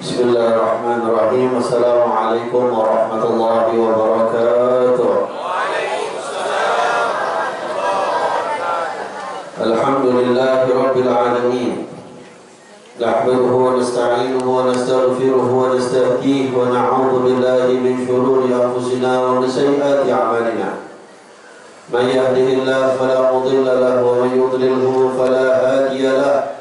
Bismillahirrahmanirrahim. Assalamualaikum warahmatullahi wabarakatuh. Alhamdulillahi rabbil alamin. Nahmaduhu wa nasta'inuhu wa nastaghfiruhu wa nastahdihi wa na'udzu billahi min shururi anfusina wa min sayyiati a'malina. Man yahdihillahu fala mudilla lahu wa man yudlilhu fala hadiya lahu.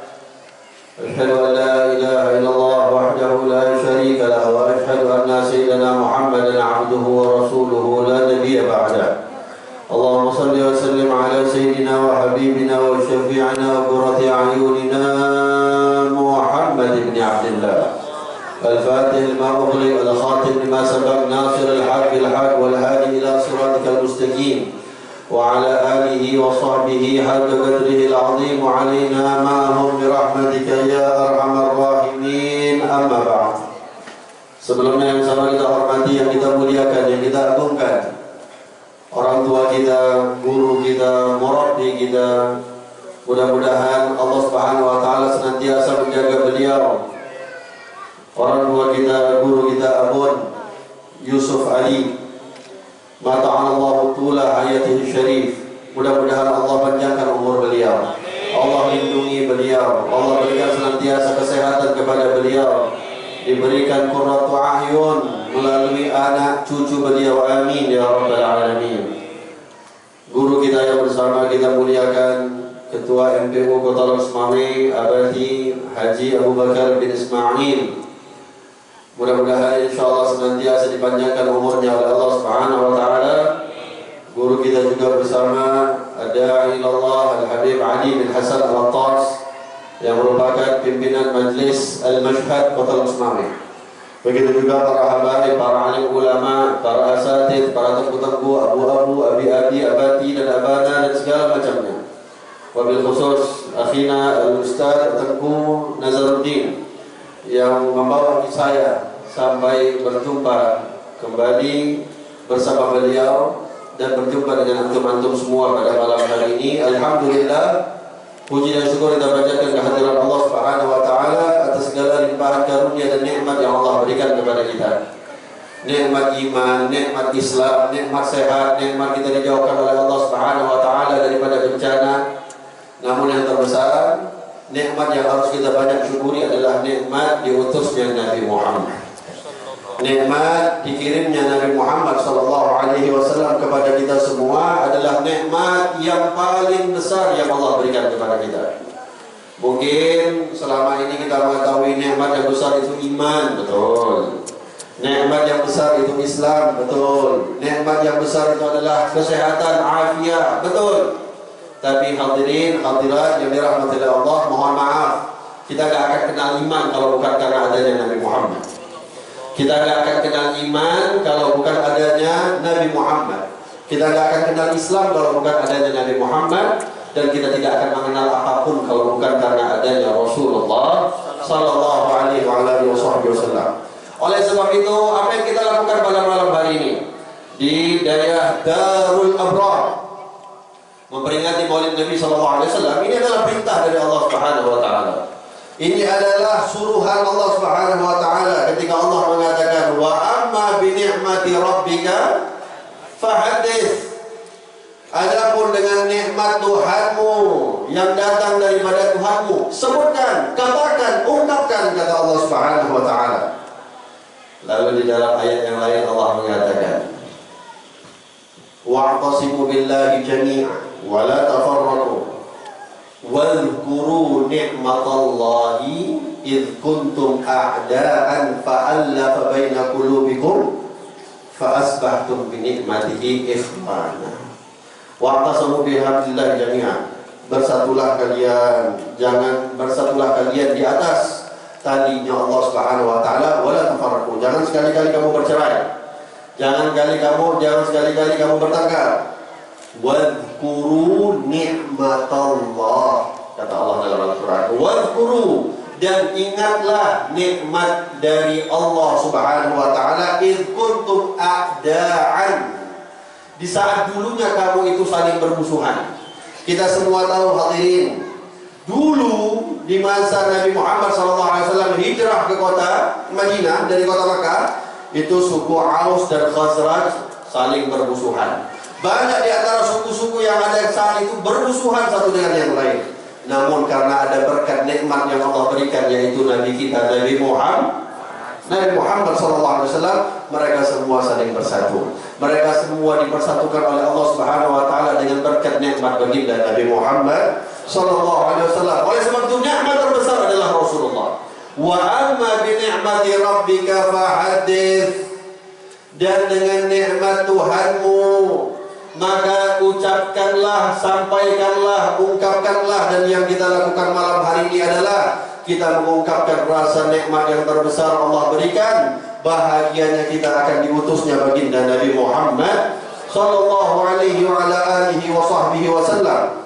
Asyhadu an la ilaha illallah wahdahu la syarika lahu wa asyhadu anna sayyidana Muhammadan 'abduhu wa rasuluhu la nabiyya ba'da. Allahumma salli wa sallim ala sayyidina wa habibina wa syafi'ina wa qurrati a'yunina Muhammad ibn Abdullah al-Fatih lima ughliq al-khatim lima sabaq nasir al-haq bil-haq wal hadi ila siratikal mustaqim wa ala alihi wa sahbihi haqqa qadrihi al-'azim wa 'alaina ma'ahum bi rahmatika ya arhamar rahimin. Amma ba'd. Sebelumnya yang sama kita hormati, yang kita muliakan, yang kita agungkan, orang tua kita, guru kita, murabbi kita, mudah-mudahan Allah Subhanahu wa taala senantiasa menjaga beliau. Orang tua kita, guru kita Abun Yusuf Ali, mata'anallahu tula hayatihi syarif. Mudah-mudahan Allah panjangkan umur beliau, Allah lindungi beliau, Allah berikan senantiasa kesehatan kepada beliau, diberikan qurratu a'yun melalui anak cucu beliau, amin ya rabbal alamin. Guru kita yang bersama kita muliakan, Ketua MPU Kota Losmawi Abadi Haji Abu Bakar bin Ismail, mudah-mudahan insyaallah senantiasa dipanjangkan umurnya oleh Allah Subhanahu wa taala. Guru kita juga bersama Ad-Da'i ilallah Al-Habib Ali bin Hasan Al-Attas yang merupakan pimpinan Majlis Al-Mashhad Kota Losmawi. Begitu juga para habaib, para alim ulama, para asatid, para tengku-tengku, abu-abu, abi-abi, abati dan abana dan segala macamnya. Wabil khusus akhina al-ustaz Tengku Nazaruddin yang membawa saya sampai berjumpa kembali bersama beliau dan berjumpa dengan antum-antum semua pada malam hari ini. Alhamdulillah, puji dan syukur kita panjatkan kehadiran Allah Subhanahu wa taala atas segala limpahan karunia dan nikmat yang Allah berikan kepada kita. Nikmat iman, nikmat Islam, nikmat sehat, nikmat kita dijauhkan oleh Allah Subhanahu wa taala daripada bencana. Namun yang terbesar, nikmat yang harus kita banyak syukuri adalah nikmat diutusnya Nabi Muhammad. Nikmat dikirimnya Nabi Muhammad SAW kepada kita semua adalah nikmat yang paling besar yang Allah berikan kepada kita. Mungkin selama ini kita mengetahui nikmat yang besar itu iman, betul. Nikmat yang besar itu Islam, betul. Nikmat yang besar itu adalah kesehatan, afiat, betul. Tapi hadirin, hadirat yang dirahmati oleh Allah, mohon maaf, kita gak akan kenal iman kalau bukan karena adanya Nabi Muhammad. Kita gak akan kenal iman kalau bukan adanya Nabi Muhammad. Kita gak akan kenal Islam kalau bukan adanya Nabi Muhammad. Dan kita tidak akan mengenal apapun kalau bukan karena adanya Rasulullah Sallallahu Alaihi Wasallam. Oleh sebab itu, apa yang kita lakukan pada malam hari ini di daerah Darul Abrar, memperingati Maulid Nabi Sallallahu Alaihi Wasallam, ini adalah perintah dari Allah Subhanahu Wa Taala. Ini adalah suruhan Allah Subhanahu Wa Taala ketika Allah mengatakan wa amma bi ni'mati rabbika fahadits. Adapun dengan nikmat Tuhanmu yang datang daripada Tuhanmu, sebutkan, katakan, ungkapkan, kata Allah Subhanahu Wa Taala. Lalu di dalam ayat yang lain Allah mengatakan wa'tasimu billahi jami'an wa la tafarraqu wadhkuru ni'matallahi idh kuntum a'da'an fa'allafa baina qulubikum fa'asbahtum bi ni'matihi ikhwana. Wa'tasimu bihablillahi jami'an, bersatulah kalian, bersatulah kalian di atas talinya Allah Subhanahu wa taala, wa la tafarraqu. Jangan sekali-kali kamu bercerai. Jangan sekali-kali kamu bertengkar. Wadhkuru ni'matallah, kata Allah dalam Al-Quran. Wadhkuru, dan ingatlah nikmat dari Allah Subhanahu wa taala, idh kuntum a'da'an, di saat dulunya kamu itu saling bermusuhan. Kita semua tahu hadirin, dulu di di masa Nabi Muhammad SAW hijrah ke kota Madinah dari kota Makkah, itu suku Aus dan Khazraj saling bermusuhan. Banyak di antara suku-suku yang ada saat itu bermusuhan satu dengan yang lain. Namun karena ada berkat nikmat yang Allah berikan, yaitu Nabi kita Nabi Muhammad SAW, mereka semua saling bersatu. Mereka semua dipersatukan oleh Allah Subhanahu Wa Taala dengan berkat nikmat baginda Nabi Muhammad SAW. Oleh sebab itu nikmat terbesar adalah Rasulullah. Wa amma bi ni'mati rabbika fahadits. Dan dengan nikmat Tuhanmu, maka ucapkanlah, sampaikanlah, ungkapkanlah. Dan yang kita lakukan malam hari ini adalah kita mengungkapkan rasa nikmat yang terbesar Allah berikan. Bahagianya kita akan diutusnya baginda Nabi Muhammad sallallahu alaihi wa ala alihi wa sahbihi wasallam.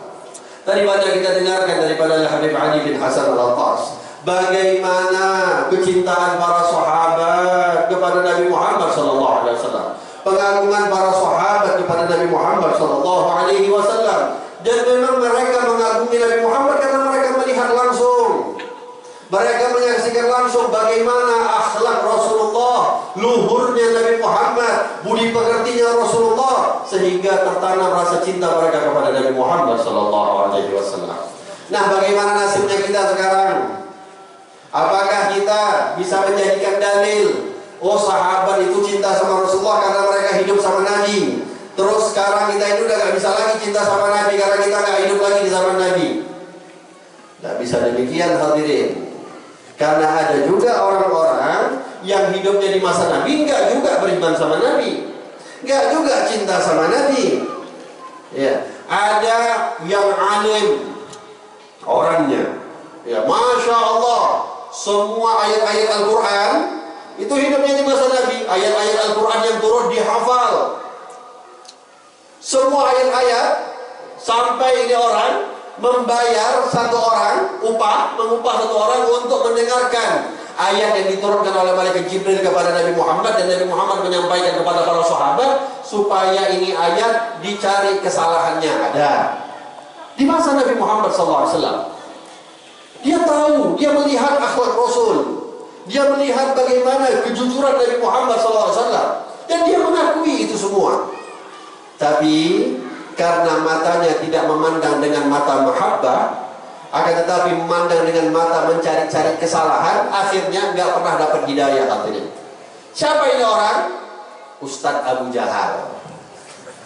Tadi banyak kita dengarkan daripada Habib Ali bin Hasan Al-Attas, bagaimana kecintaan para sahabat kepada Nabi Muhammad sallallahu alaihi wasallam, pengagungan para sahabat kepada Nabi Muhammad sallallahu alaihi wasallam. Dan memang mereka mengagumi Nabi Muhammad karena mereka melihat langsung, mereka menyaksikan langsung bagaimana akhlak Rasulullah, luhurnya Nabi Muhammad, budi pekertinya Rasulullah, sehingga tertanam rasa cinta mereka kepada Nabi Muhammad sallallahu alaihi wasallam. Nah, bagaimana nasibnya kita sekarang? Apakah kita bisa menjadikan dalil, oh sahabat itu cinta sama Rasulullah karena mereka hidup sama Nabi, terus sekarang kita itu udah gak bisa lagi cinta sama Nabi karena kita gak hidup lagi di zaman Nabi? Gak bisa demikian, hadirin. Karena ada juga orang-orang yang hidupnya di masa Nabi gak juga beriman sama Nabi, gak juga cinta sama Nabi. Ya, ada yang alim orangnya, ya Masya Allah, semua ayat-ayat Al-Quran itu hidupnya di masa Nabi. Ayat-ayat Al-Quran yang turun dihafal, semua ayat-ayat, sampai ini orang membayar satu orang mengupah satu orang untuk mendengarkan ayat yang diturunkan oleh malaikat Jibril kepada Nabi Muhammad, dan Nabi Muhammad menyampaikan kepada para sahabat supaya ini ayat dicari kesalahannya ada. Di masa Nabi Muhammad SAW, dia tahu, dia melihat akhlak Rasul, dia melihat bagaimana kejujuran Nabi Muhammad SAW, dan dia mengakui itu semua. Tapi karena matanya tidak memandang dengan mata mahabbah, akan tetapi memandang dengan mata mencari-cari kesalahan, akhirnya nggak pernah dapat hidayah katanya. Siapa ini orang? Ustadz Abu Jahal.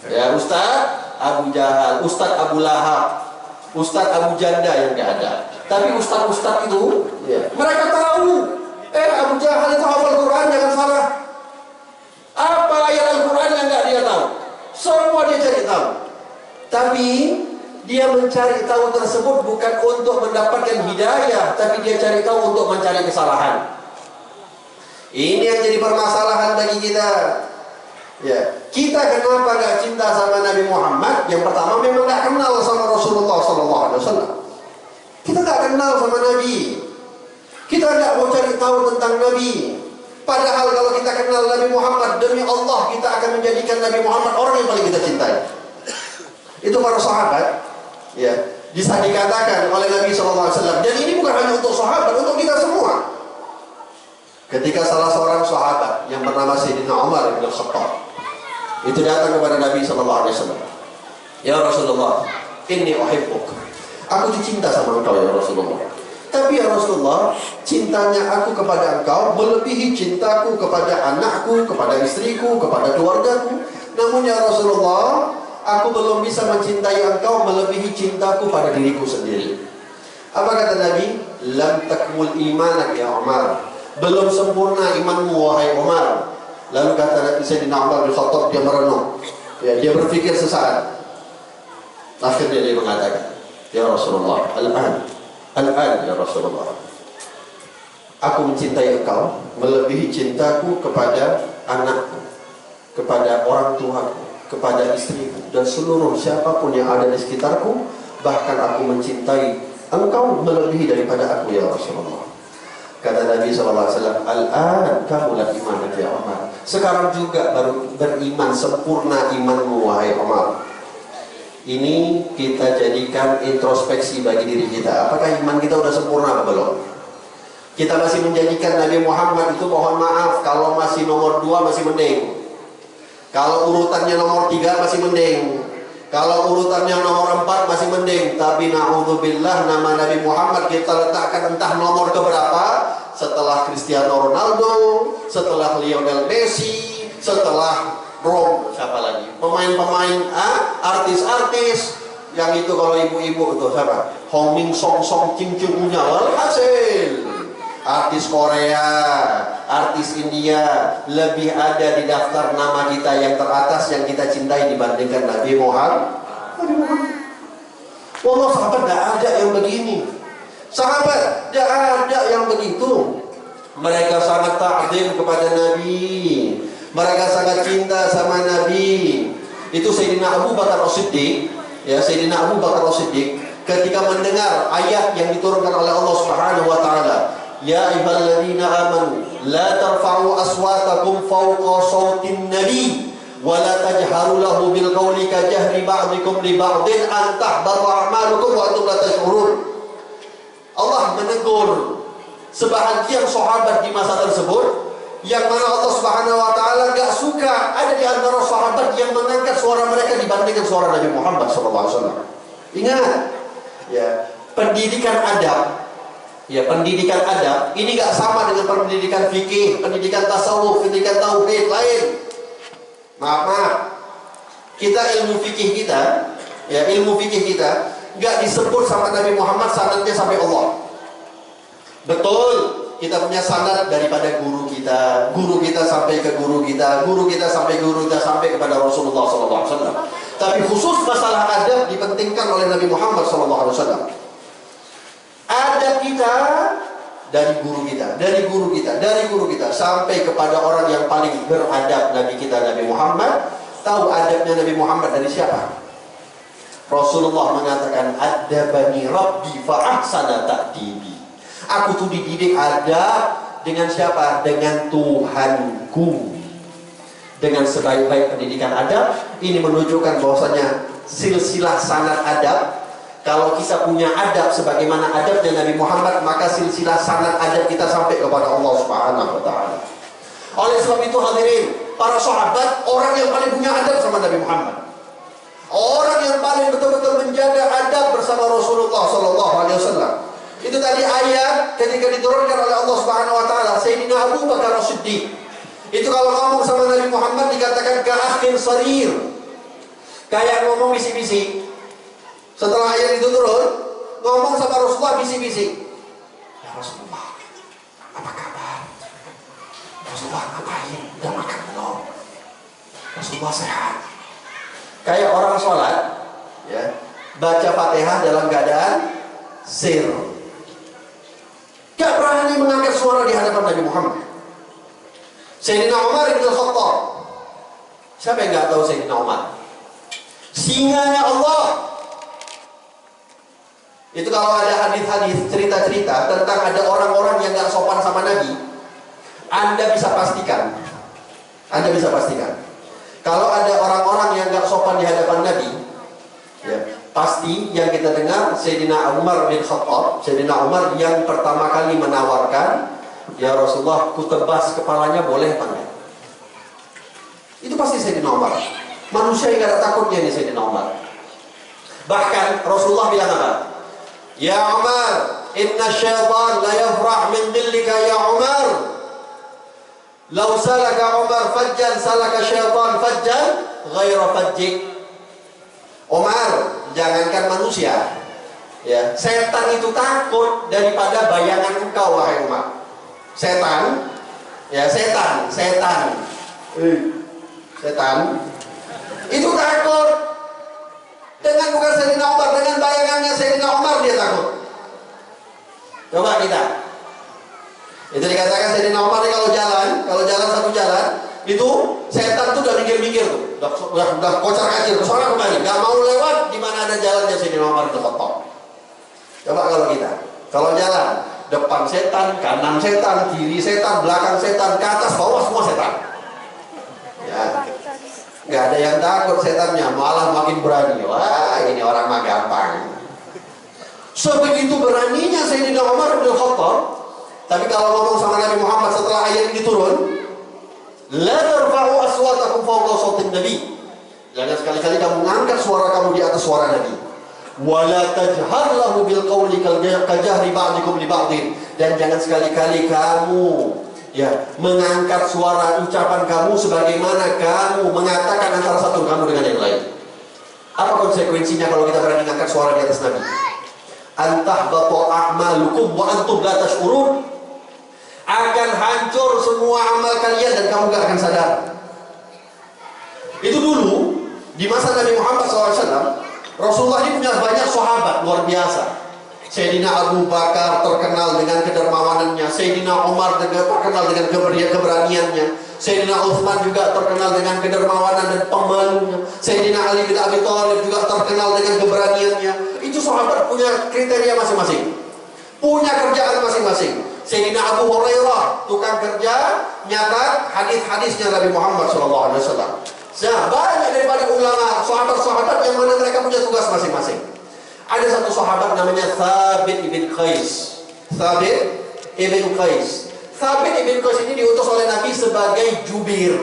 Ya, Ustadz Abu Jahal, Ustadz Abu Lahab, Ustadz Abu Janda yang nggak ada. Tapi ustadz-ustadz itu, ya, mereka tahu, Abu Jahal itu hafal Quran, jangan salah. Apa ayat Al-Quran yang nggak dia tahu? Semua dia cari tahu. Tapi dia mencari tahu tersebut bukan untuk mendapatkan hidayah, tapi dia cari tahu untuk mencari kesalahan. Ini yang jadi permasalahan bagi kita. Ya, kita kenapa gak cinta sama Nabi Muhammad? Yang pertama, memang gak kenal sama Rasulullah SAW. Kita gak kenal sama Nabi, kita gak mau cari tahu tentang Nabi. Padahal kalau kita kenal Nabi Muhammad, demi Allah kita akan menjadikan Nabi Muhammad orang yang paling kita cintai. Itu para sahabat, ya, bisa dikatakan oleh Nabi SAW. Dan ini bukan hanya untuk sahabat, untuk kita semua. Ketika salah seorang sahabat yang bernama Sayyidina Umar bin Khattab itu datang kepada Nabi SAW, ya Rasulullah, inni uhibbuk, aku cinta sama engkau ya Rasulullah. Tapi ya Rasulullah, cintanya aku kepada engkau melebihi cintaku kepada anakku, kepada istriku, kepada keluargaku. Namun ya Rasulullah, aku belum bisa mencintai engkau melebihi cintaku pada diriku sendiri. Apa kata Nabi? Lam takmul imanak ya Umar, belum sempurna imanmu wahai Umar. Lalu kata Sayyidina Umar bin Khattab, dia merenung, ya, dia berpikir sesaat. Akhirnya dia mengatakan, ya Rasulullah, al-an ya Rasulullah, aku mencintai engkau melebihi cintaku kepada anakku, kepada orang tuaku, kepada istriku, dan seluruh siapapun yang ada di sekitarku. Bahkan aku mencintai engkau melebihi daripada aku ya Rasulullah. Kata Nabi SAW, al-an kamulah iman ya Umar, sekarang juga baru beriman sempurna imanmu wahai Umar. Ini kita jadikan introspeksi bagi diri kita. Apakah iman kita udah sempurna atau belum? Kita masih menjadikan Nabi Muhammad itu, mohon maaf, kalau masih nomor 2 masih mending. Kalau urutannya nomor 3 masih mending. Kalau urutannya nomor 4 masih mending. Tapi na'udzubillah, nama Nabi Muhammad kita letakkan entah nomor keberapa, setelah Cristiano Ronaldo, setelah Lionel Messi, setelah siapa lagi? Pemain-pemain, artis-artis. Yang itu kalau ibu-ibu itu siapa? Hong Min Song Song Ching Chung Nya, walhasil artis Korea, artis India lebih ada di daftar nama kita yang teratas yang kita cintai dibandingkan Nabi Muhammad. Wallah, sahabat tidak ada yang begini. Sahabat tidak ada yang begitu. Mereka sangat ta'zim kepada Nabi. Mereka sangat cinta sama Nabi. Itu Sayyidina Abu Bakar As-Siddiq, ya, Sayyidina Abu Bakar As-Siddiq ketika mendengar ayat yang diturunkan oleh Allah Subhanahu wa taala, ya ayyuhalladzina amanu la tarfa'u aswatakum fawqa sautin nabi wa la tajharu lahu bil qawli ka jahri ba'dikum li ba'din an tahbata a'malukum wa antum la tash'urun. Allah menegur sebahagian sahabat di masa tersebut, yang mana Allah Subhanahu wa taala gak suka ada di antara sahabat yang mengangkat suara mereka dibandingkan suara Nabi Muhammad SAW. Ingat, ya, pendidikan adab. Ya, pendidikan adab ini gak sama dengan pendidikan fikih, pendidikan tasawuf, pendidikan tauhid lain. Maaf, kita ilmu fikih kita, ya, ilmu fikih kita gak disebut sama Nabi Muhammad sanadnya sampai Allah. Betul, kita punya sanad daripada guru kita sampai ke guru kita, guru kita sampai guru kita sampai kepada Rasulullah SAW. Tapi khusus masalah adab dipentingkan oleh Nabi Muhammad SAW. Adab kita dari guru kita, dari guru kita, dari guru kita sampai kepada orang yang paling beradab, Nabi kita Nabi Muhammad. Tahu adabnya Nabi Muhammad dari siapa? Rasulullah mengatakan, adabani Rabbi fa ahsana ta'dibi. Aku tuh dididik adab dengan siapa? Dengan Tuhanku. Dengan sebaik-baik pendidikan adab. Ini menunjukkan bahwasanya silsilah sanad adab. Kalau kita punya adab sebagaimana adabnya Nabi Muhammad, maka silsilah sanad adab kita sampai kepada Allah Subhanahu wa taala. Oleh sebab itu hadirin, para sahabat orang yang paling punya adab sama Nabi Muhammad. Orang yang paling betul-betul menjaga adab bersama Rasulullah sallallahu alaihi wasallam. Itu tadi ayat ketika diturunkan oleh Allah Subhanahu wa taala, Sayyidina Abu Bakar As-Siddiq. Itu kalau ngomong sama Nabi Muhammad dikatakan ka'akhir sarir. Kayak ngomong bisi-bisi. Setelah ayat itu turun, ngomong sama Rasulullah bisi-bisi. Ya Rasulullah, apa kabar? Rasulullah ngapain? Udah makan belum? Rasulullah sehat. Kayak orang sholat, ya, baca Fatihah dalam keadaan sir. Gak berani mengangkat suara di hadapan Nabi Muhammad. Sayyidina Umar bin Khattab. Siapa yang gak tahu Sayyidina Umar? Singanya Allah. Itu kalau ada hadis-hadis, cerita-cerita tentang ada orang-orang yang gak sopan sama Nabi, Anda bisa pastikan. Kalau ada orang-orang yang gak sopan di hadapan Nabi, ya, pasti yang kita dengar Sayyidina Umar bin Khattab, Sayyidina Umar yang pertama kali menawarkan, ya Rasulullah, ku tebas kepalanya boleh apa enggak? Itu pasti Sayyidina Umar. Manusia yang gak ada takutnya nih Sayyidina Umar. Bahkan Rasulullah bilang apa? Ya Umar, inna syaitan la yafrah min dhillika ya Umar. Lau salaka Umar fajjan salaka syaitan fajjan ghaira fajjik. Umar, jangankan manusia, ya, setan itu takut daripada bayangan engkau wahai Umar. Setan, ya, setan itu takut dengan bukan Sayyidina Umar, dengan bayangannya Sayyidina Umar dia takut. Coba kita, itu dikatakan Sayyidina Umar kalau jalan satu jalan, itu setan tuh udah minggir tuh, udah kocar kacir, kesana kembali, nggak mau lewat di mana ada jalannya Sayyidina Umar itu kotor. Coba kalau jalan, depan setan, kanan setan, kiri setan, belakang setan, ke atas bawah semua setan. Ya. Nggak ada yang takut setannya, malah makin berani. Wah, ini orang mah gampang. Sebegitu beraninya Sayyidina Umar bin Khattab. Tapi kalau ngomong sama Nabi Muhammad setelah ayat ini turun, la tarfa'u aswatakum fawqa sautin nabi. Jangan sekali-kali kamu mengangkat suara kamu di atas suara Nabi. Wala tajhar lahu bil qawli kajahri ba'dikum li ba'din. Dan jangan sekali-kali kamu mengangkat suara ucapan kamu sebagaimana kamu mengatakan antara satu kamu dengan yang lain. Apa konsekuensinya kalau kita berani mengangkat suara di atas Nabi? Antahbatu a'malukum wa antum la tash'urun. Akan hancur semua amal kalian dan kamu gak akan sadar. Itu dulu di masa Nabi Muhammad SAW, Rasulullah ini punya banyak sahabat luar biasa. Sayyidina Abu Bakar terkenal dengan kedermawanannya, Sayyidina Umar terkenal dengan keberaniannya, Sayyidina Utsman juga terkenal dengan kedermawanan dan pemalunya, Sayyidina Ali bin Abi Thalib juga terkenal dengan keberaniannya. Itu sahabat punya kriteria masing-masing, punya kerjaan masing-masing. Sayyidina Abu Hurairah tukang kerja nyatat hadis-hadisnya Nabi Muhammad SAW. Nah, banyak daripada ulama, sahabat-sahabat yang mana mereka punya tugas masing-masing. Ada satu sahabat namanya Thabit ibn Qais. Thabit ibn Qais. Thabit ibn Qais ini diutus oleh Nabi sebagai jubir,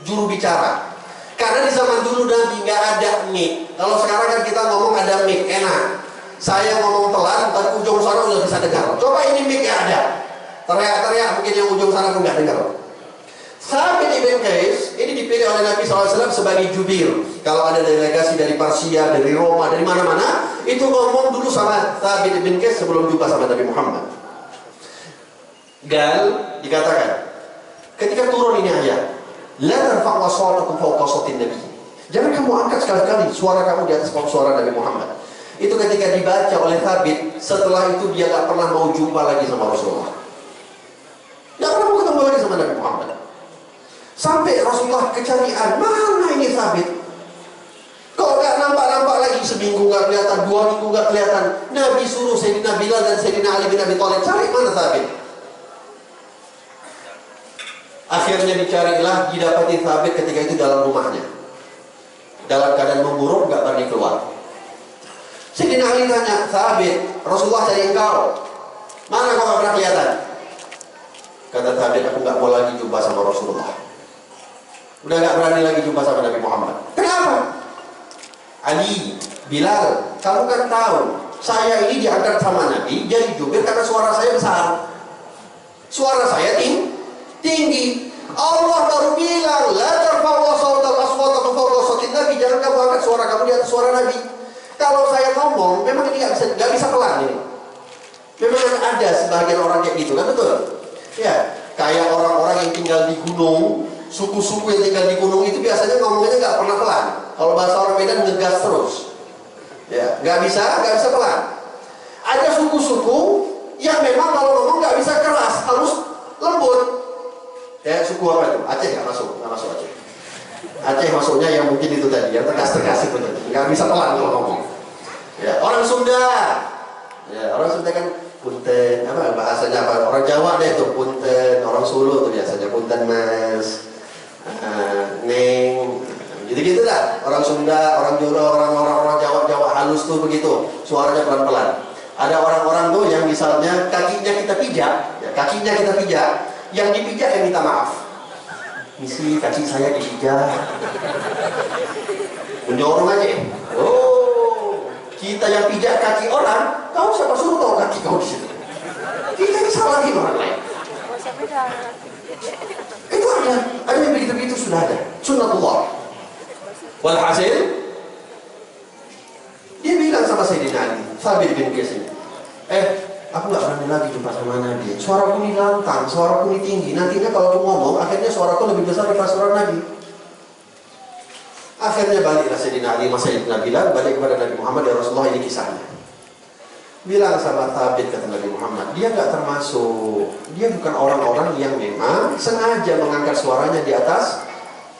juru bicara. Karena di zaman dulu Nabi nggak ada mic. Kalau sekarang kan kita ngomong ada mic, enak. Saya ngomong pelan, tapi ujung sana udah bisa dengar. Coba ini mic nggak ada. Teriak-teriak mungkin yang ujung sana pun nggak dengar. Thabit ibn Qais ini dipilih oleh Nabi SAW sebagai jubir. Kalau ada delegasi dari Persia, dari Roma, dari mana-mana, itu ngomong dulu sama Thabit ibn Qais sebelum jumpa sama Nabi Muhammad. Dan dikatakan, ketika turun ini ayat, la tarfa'u aswatakum fawqa sautin nabi. Jangan kamu angkat sekali-kali suara kamu di atas suara Nabi Muhammad. Itu ketika dibaca oleh Thabit, setelah itu dia gak pernah mau jumpa lagi sama Rasulullah. Gak pernah mau ketemu lagi sama Nabi Muhammad. Sampai Rasulullah kecarian, mana ini Thabit? Kok gak nampak-nampak lagi, seminggu gak kelihatan, 2 minggu gak kelihatan. Nabi suruh Sayyidina Bilal dan Sayyidina Ali bin Abi Thalib cari mana Thabit. Akhirnya dicarilah, didapati Thabit ketika itu dalam rumahnya, dalam keadaan memburuk, gak berani keluar. Sayyidina Ali tanya, Thabit, Rasulullah cari engkau, mana kau gak pernah kelihatan? Kata Thabit, aku gak mau lagi jumpa sama Rasulullah. Udah gak berani lagi jumpa sama Nabi Muhammad. Kenapa? Ali, Bilal, kamu kan tahu saya ini diangkat sama Nabi jadi jubir karena suara saya besar, suara saya tinggi. Allah baru bilang la tarfa'u aswatakum fawqa sautin nabi, jangan kamu angkat suara kamu di atas suara Nabi. Kalau saya ngomong memang ini gak bisa pelan ini. Memang ada sebagian orang kayak gitu kan, betul? Ya, kayak orang-orang yang tinggal di gunung, suku-suku yang tinggal di gunung itu biasanya ngomongnya nggak pernah pelan. Kalau bahasa orang Medan ngegas terus, ya nggak bisa pelan. Ada suku-suku yang memang kalau ngomong nggak bisa keras, harus lembut. Kayak suku apa itu? Aceh nggak masuk Aceh. Aceh masuknya yang mungkin itu tadi, yang tegas-tegas itu tadi, nggak bisa pelan kalau ngomong. Ya, orang Sunda, ya orang Sunda kan punten, apa bahasanya apa? Orang Jawa deh tuh punten, orang Solo tuh biasanya punten mas. Neng, gitu-gitu dah. Orang Sunda, orang Jawa, orang Jawa halus tuh begitu, suaranya pelan-pelan. Ada orang-orang tuh yang misalnya kakinya kita pijak, yang dipijak yang minta maaf. Misi kaki saya dipijak. Menyorong aja. Oh, kita yang pijak kaki orang, kau siapa suruh tahu kaki kau di situ? Kita ini salahin orang lain. Itu ada yang begitu-begitu sudah ada. Sunnatullah. Walhasil, dia bilang sama Sayyidina Ali, Thabit bin Qais ini, aku gak berani lagi jumpa sama Nabi. Suaraku ini lantang, suaraku ini tinggi. Nantinya kalau aku ngomong, akhirnya suaraku lebih besar daripada suara Nabi. Akhirnya baliklah Sayyidina Ali, Sayyidina Bilal, balik kepada Nabi Muhammad dan Rasulullah. Ini kisahnya. Bilang sama Thabit, kata Nabi Muhammad, dia gak termasuk, dia bukan orang-orang yang memang sengaja mengangkat suaranya di atas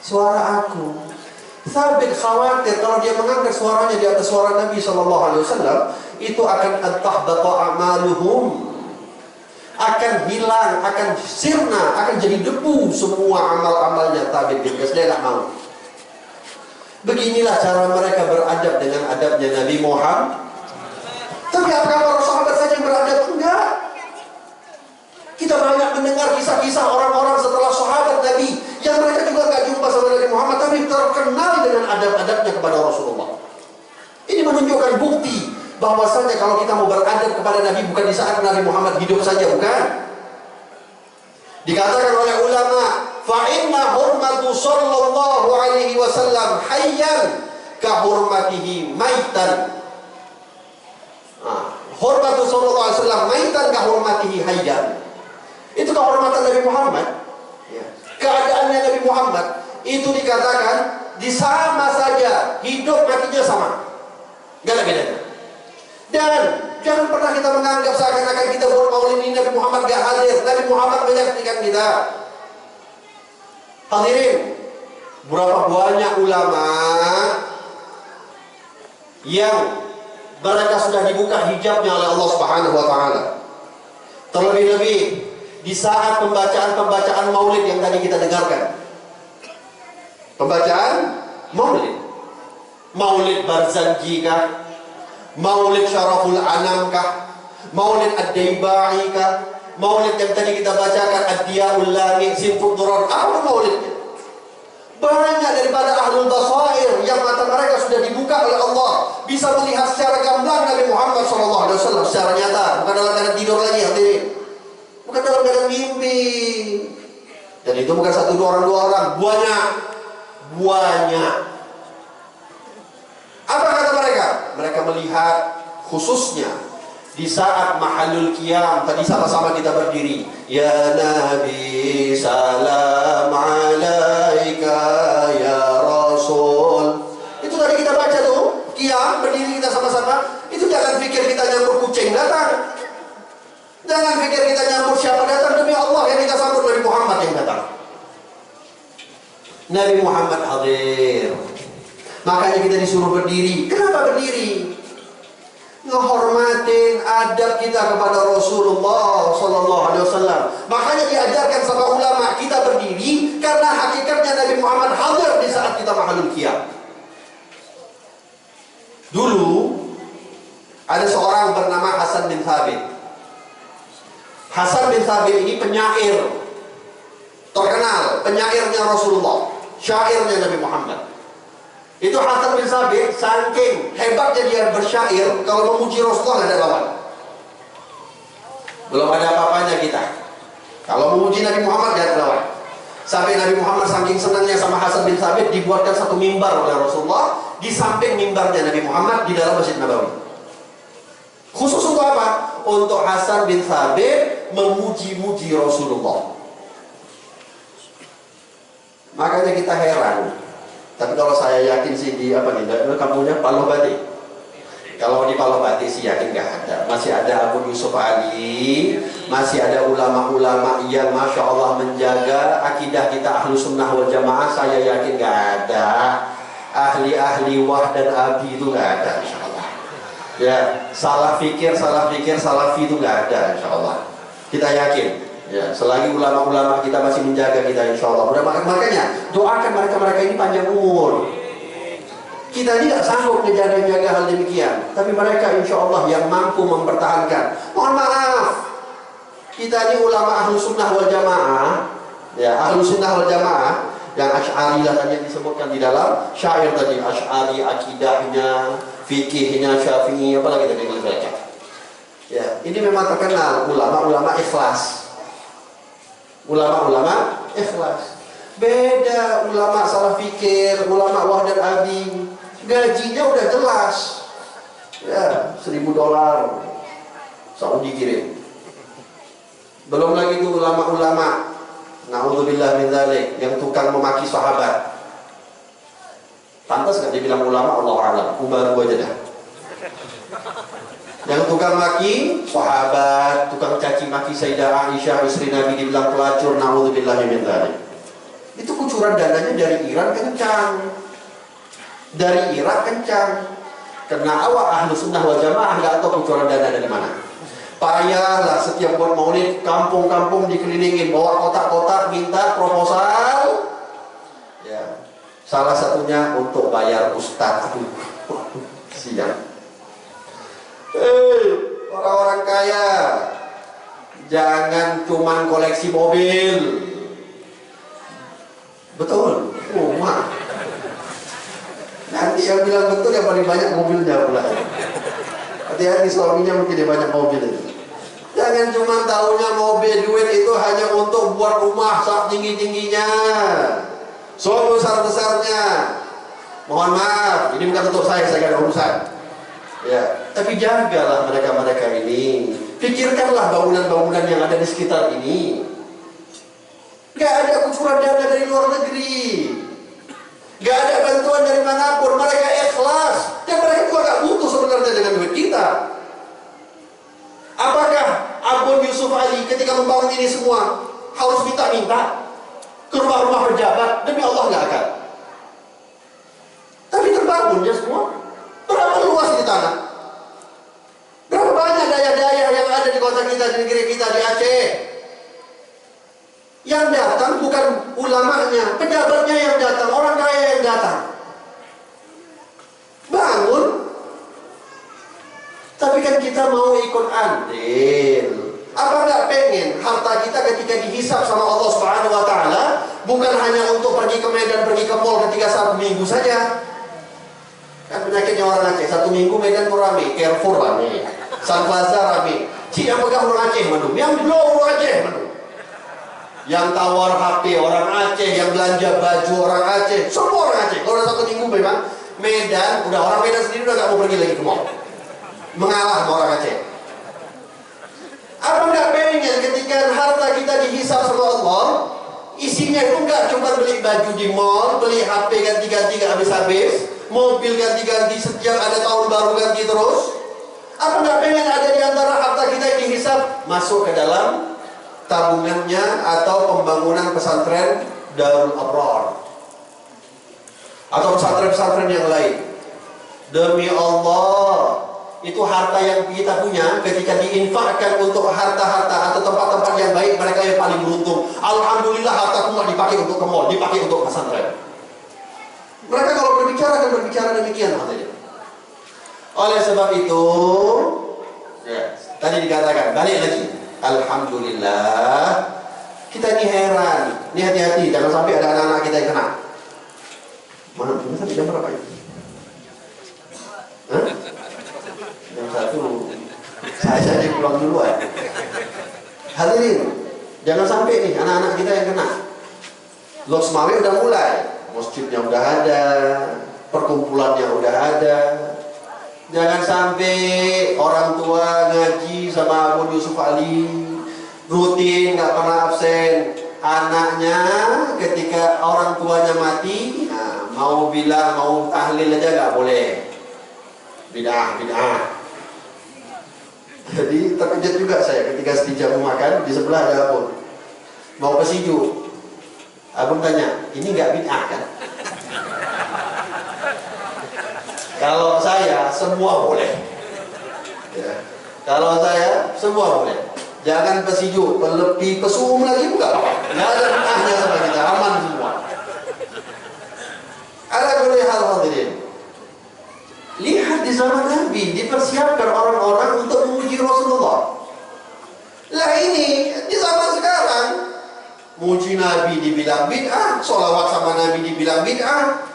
suara aku. Thabit khawatir kalau dia mengangkat suaranya di atas suara Nabi SAW, itu akan tahbata a'maluhum, akan hilang, akan sirna, akan jadi debu semua amal-amalnya Thabit bin Qais. Dia gak mau. Beginilah cara mereka beradab dengan adabnya Nabi Muhammad. Tapi apakah para sahabat saja yang beradab? Enggak. Kita banyak mendengar kisah-kisah orang-orang setelah sahabat Nabi yang mereka juga nggak jumpa sama Nabi Muhammad, tapi terkenal dengan adab-adabnya kepada Rasulullah. Ini menunjukkan bukti bahwasanya kalau kita mau beradab kepada Nabi bukan di saat Nabi Muhammad hidup saja, bukan. Dikatakan oleh ulama, fa inna hurmatu sallallahu alaihi wasallam hayyan ka hurmatihi maitan. Hurmatu sallallahu alaihi wasallam maitan ka hurmatihi hayyan. Itu kehormatan Nabi Muhammad. Keadaannya Nabi Muhammad itu dikatakan di sama saja, hidup matinya sama, gak ada bedanya. Dan jangan pernah kita menganggap seakan-akan kita buat maulid ini Nabi Muhammad gak hadir. Nabi Muhammad menyaksikan kita. Hadirin, berapa banyak ulama yang mereka sudah dibuka hijabnya oleh Allah Subhanahu wa taala. Terlebih-lebih di saat pembacaan maulid yang tadi kita dengarkan. Pembacaan maulid. Maulid Barzanji kah? Maulid Syaraful Anam kah? Maulid Ad-Daibai kah? Maulid yang tadi kita bacakan Ad-Diyaul Lami, Simfud Durar. Apa maulidnya? Banyak daripada ahlul basair yang mata mereka sudah dibuka oleh Allah, bisa melihat secara gamblang Nabi Muhammad SAW secara nyata, bukan dalam keadaan tidur lagi, hadirin. Bukan dalam keadaan mimpi. Dan itu bukan satu dua orang, banyak. Apa kata mereka? Mereka melihat khususnya di saat mahalul qiyam, tadi sama-sama kita berdiri. Ya Nabi salam alaika ya Rasul. Itu tadi kita baca tuh, qiyam berdiri kita sama-sama. Itu jangan pikir kita nyambut kucing datang. Jangan pikir kita nyambut siapa datang, demi Allah yang kita sambut Nabi Muhammad yang datang. Nabi Muhammad hadir. Makanya kita disuruh berdiri. Kenapa berdiri? Ngehormatin adab kita kepada Rasulullah Sallallahu Alaihi Wasallam. Makanya diajarkan sama ulama kita berdiri karena hakikatnya Nabi Muhammad hadir di saat kita mahalul qiyam. Dulu ada seorang bernama Hasan bin Thabit. Hasan bin Thabit ini penyair terkenal, penyairnya Rasulullah, syairnya Nabi Muhammad. Itu Hasan bin Thabit saking hebatnya dia bersyair, kalau memuji Rasulullah nggak ada lawan. Belum ada apa-apanya kita. Kalau memuji Nabi Muhammad nggak ada lawan. Sampai Nabi Muhammad saking senangnya sama Hasan bin Thabit, dibuatkan satu mimbar oleh Rasulullah di samping mimbarnya Nabi Muhammad di dalam Masjid Nabawi. Khusus untuk apa? Untuk Hasan bin Thabit memuji-muji Rasulullah. Makanya kita heran. Tapi kalau saya yakin sih di apa nih? Kampungnya Palobati. Kalau di Palobati sih yakin nggak ada. Masih ada Abu Yusuf Ali, masih ada ulama-ulama yang masya Allah menjaga akidah kita ahlu sunnah wal jamaah. Saya yakin nggak ada. Ahli-ahli wah dan abi itu nggak ada, insya Allah. Ya, salah fikir, salafi itu nggak ada, insya Allah. Kita yakin. Ya, selagi ulama-ulama kita masih menjaga kita, insya Allah. Makanya doakan mereka ini panjang umur. Kita ini nggak sanggup menjaga hal demikian, tapi mereka insya Allah yang mampu mempertahankan. Mohon maaf, kita ini ulama ahlu sunnah wal jamaah, ya ahlu sunnah wal jamaah. Yang Asy'ari lah tadi yang disebutkan di dalam syair tadi, Asy'ari akidahnya, fikihnya Syafi'i, apalagi tadi yang baca. Ya, ini memang terkenal ulama-ulama ikhlas. Ulama-ulama ikhlas. Beda ulama salah fikir, ulama wah dan abi. Gajinya udah jelas. Ya, $1.000 Saudi kirim. Belum lagi itu ulama-ulama na'udzubillah min dzalik yang tukang memaki sahabat. Pantas gak dibilang ulama? Allah a'lam. Umar gua aja dah. Yang tukang maki sahabat, tukang caci maki Sayyidah Aisyah istri Nabi dibilang pelacur, na'udzubillah min dzalik. Itu kucuran dananya dari Iran kencang. Dari Irak kencang. Karena awak ahlu sunnah wal jamaah gak tahu kucuran dana dari mana. Payahlah setiap buat maulid, kampung-kampung dikelilingin, bawa kotak-kotak, minta proposal. Ya, Salah satunya untuk bayar ustadz. Aduh, siang. Orang-orang kaya jangan cuman koleksi mobil. Betul. Mak. Nanti yang bilang betul yang paling banyak mobilnya pula. Hati-hati, suaminya mungkin dia banyak mobil itu. Jangan cuma tahunya mobil, duit itu hanya untuk buat rumah saat tinggi-tingginya, so besar-besarnya. Mohon maaf, ini bukan untuk saya gak ada urusan. Ya, tapi jagalah mereka-mereka ini. Pikirkanlah bangunan-bangunan yang ada di sekitar ini. Gak ada kucuran dana dari luar negeri, gak ada bantuan dari manapun. Mereka ikhlas, dan mereka juga gak butuh sebenarnya dengan duit kita. Apakah Abu Yusuf Ali ketika membangun ini semua harus minta-minta ke rumah-rumah pejabat? Demi Allah gak akan. Tapi terbangunnya semua. Berapa luas di tanah? Berapa banyak daya-daya yang ada di kota kita, di negeri kita, di Aceh? Yang datang bukan ulamanya, pejabatnya yang datang, orang kaya yang datang. Bangun. Tapi kan kita mau ikut andil. Apa nggak pengen harta kita ketika dihisap sama Allah Subhanahu Wa Taala bukan hanya untuk pergi ke Medan, pergi ke mall ketika 1 minggu saja? Kan penyakitnya orang Aceh, 1 minggu Medan pun rame, Carrefour rame, Sun Plaza rame. Yang pegang orang Aceh mendung, yang blow orang Aceh mendung, yang tawar HP orang Aceh, yang belanja baju orang Aceh, semua orang Aceh. Kalau udah 1 minggu memang Medan, udah orang Medan sendiri udah gak mau pergi lagi ke mall, mengalah sama orang Aceh. Apa nggak pengen ketika harta kita dihisap sama Allah, isinya itu nggak cuma beli baju di mall, beli HP ganti-ganti nggak habis-habis, mobil ganti-ganti setiap ada tahun baru ganti terus. Apa nggak pengen ada di antara harta kita yang dihisap masuk ke dalam tabungannya atau pembangunan pesantren Darul Abrar atau pesantren-pesantren yang lain? Demi Allah, itu harta yang kita punya ketika diinfakkan untuk harta-harta atau tempat-tempat yang baik, mereka yang paling beruntung. Alhamdulillah hartaku nggak dipakai untuk ke mall, dipakai untuk pesantren. Mereka kalau berbicara akan berbicara demikian katanya. Oleh sebab itu, ya, tadi dikatakan, balik lagi. Alhamdulillah, kita ini heran. Ini hati-hati, jangan sampai ada anak-anak kita yang kena. Mana sampai jam berapa ya? Hah? Jam 1. Saya saja pulang duluan. Hadirin, jangan sampai nih anak-anak kita yang kena. Losmawi udah mulai, masjidnya udah ada, perkumpulannya udah ada. Jangan sampai orang tua ngaji sama Abu Yusuf Ali rutin, nggak pernah absen. Anaknya ketika orang tuanya mati, nah, mau bilang mau tahlil aja nggak boleh. Bid'ah. Jadi terkejut juga saya ketika setijab mau makan, di sebelah ada Abun mau ke Siju. Abun tanya, ini nggak bid'ah kan? Kalau saya semua boleh. Ya. Kalau saya semua boleh. Jangan pesiju, lebih pesum lagi enggak. Nggak ada bid'ahnya sama kita, aman semua. Ala kulli hal hadirin. Lihat di zaman Nabi dipersiapkan orang-orang untuk memuji Rasulullah. Lah ini di zaman sekarang muji Nabi dibilang bid'ah, sholawat sama Nabi dibilang bid'ah.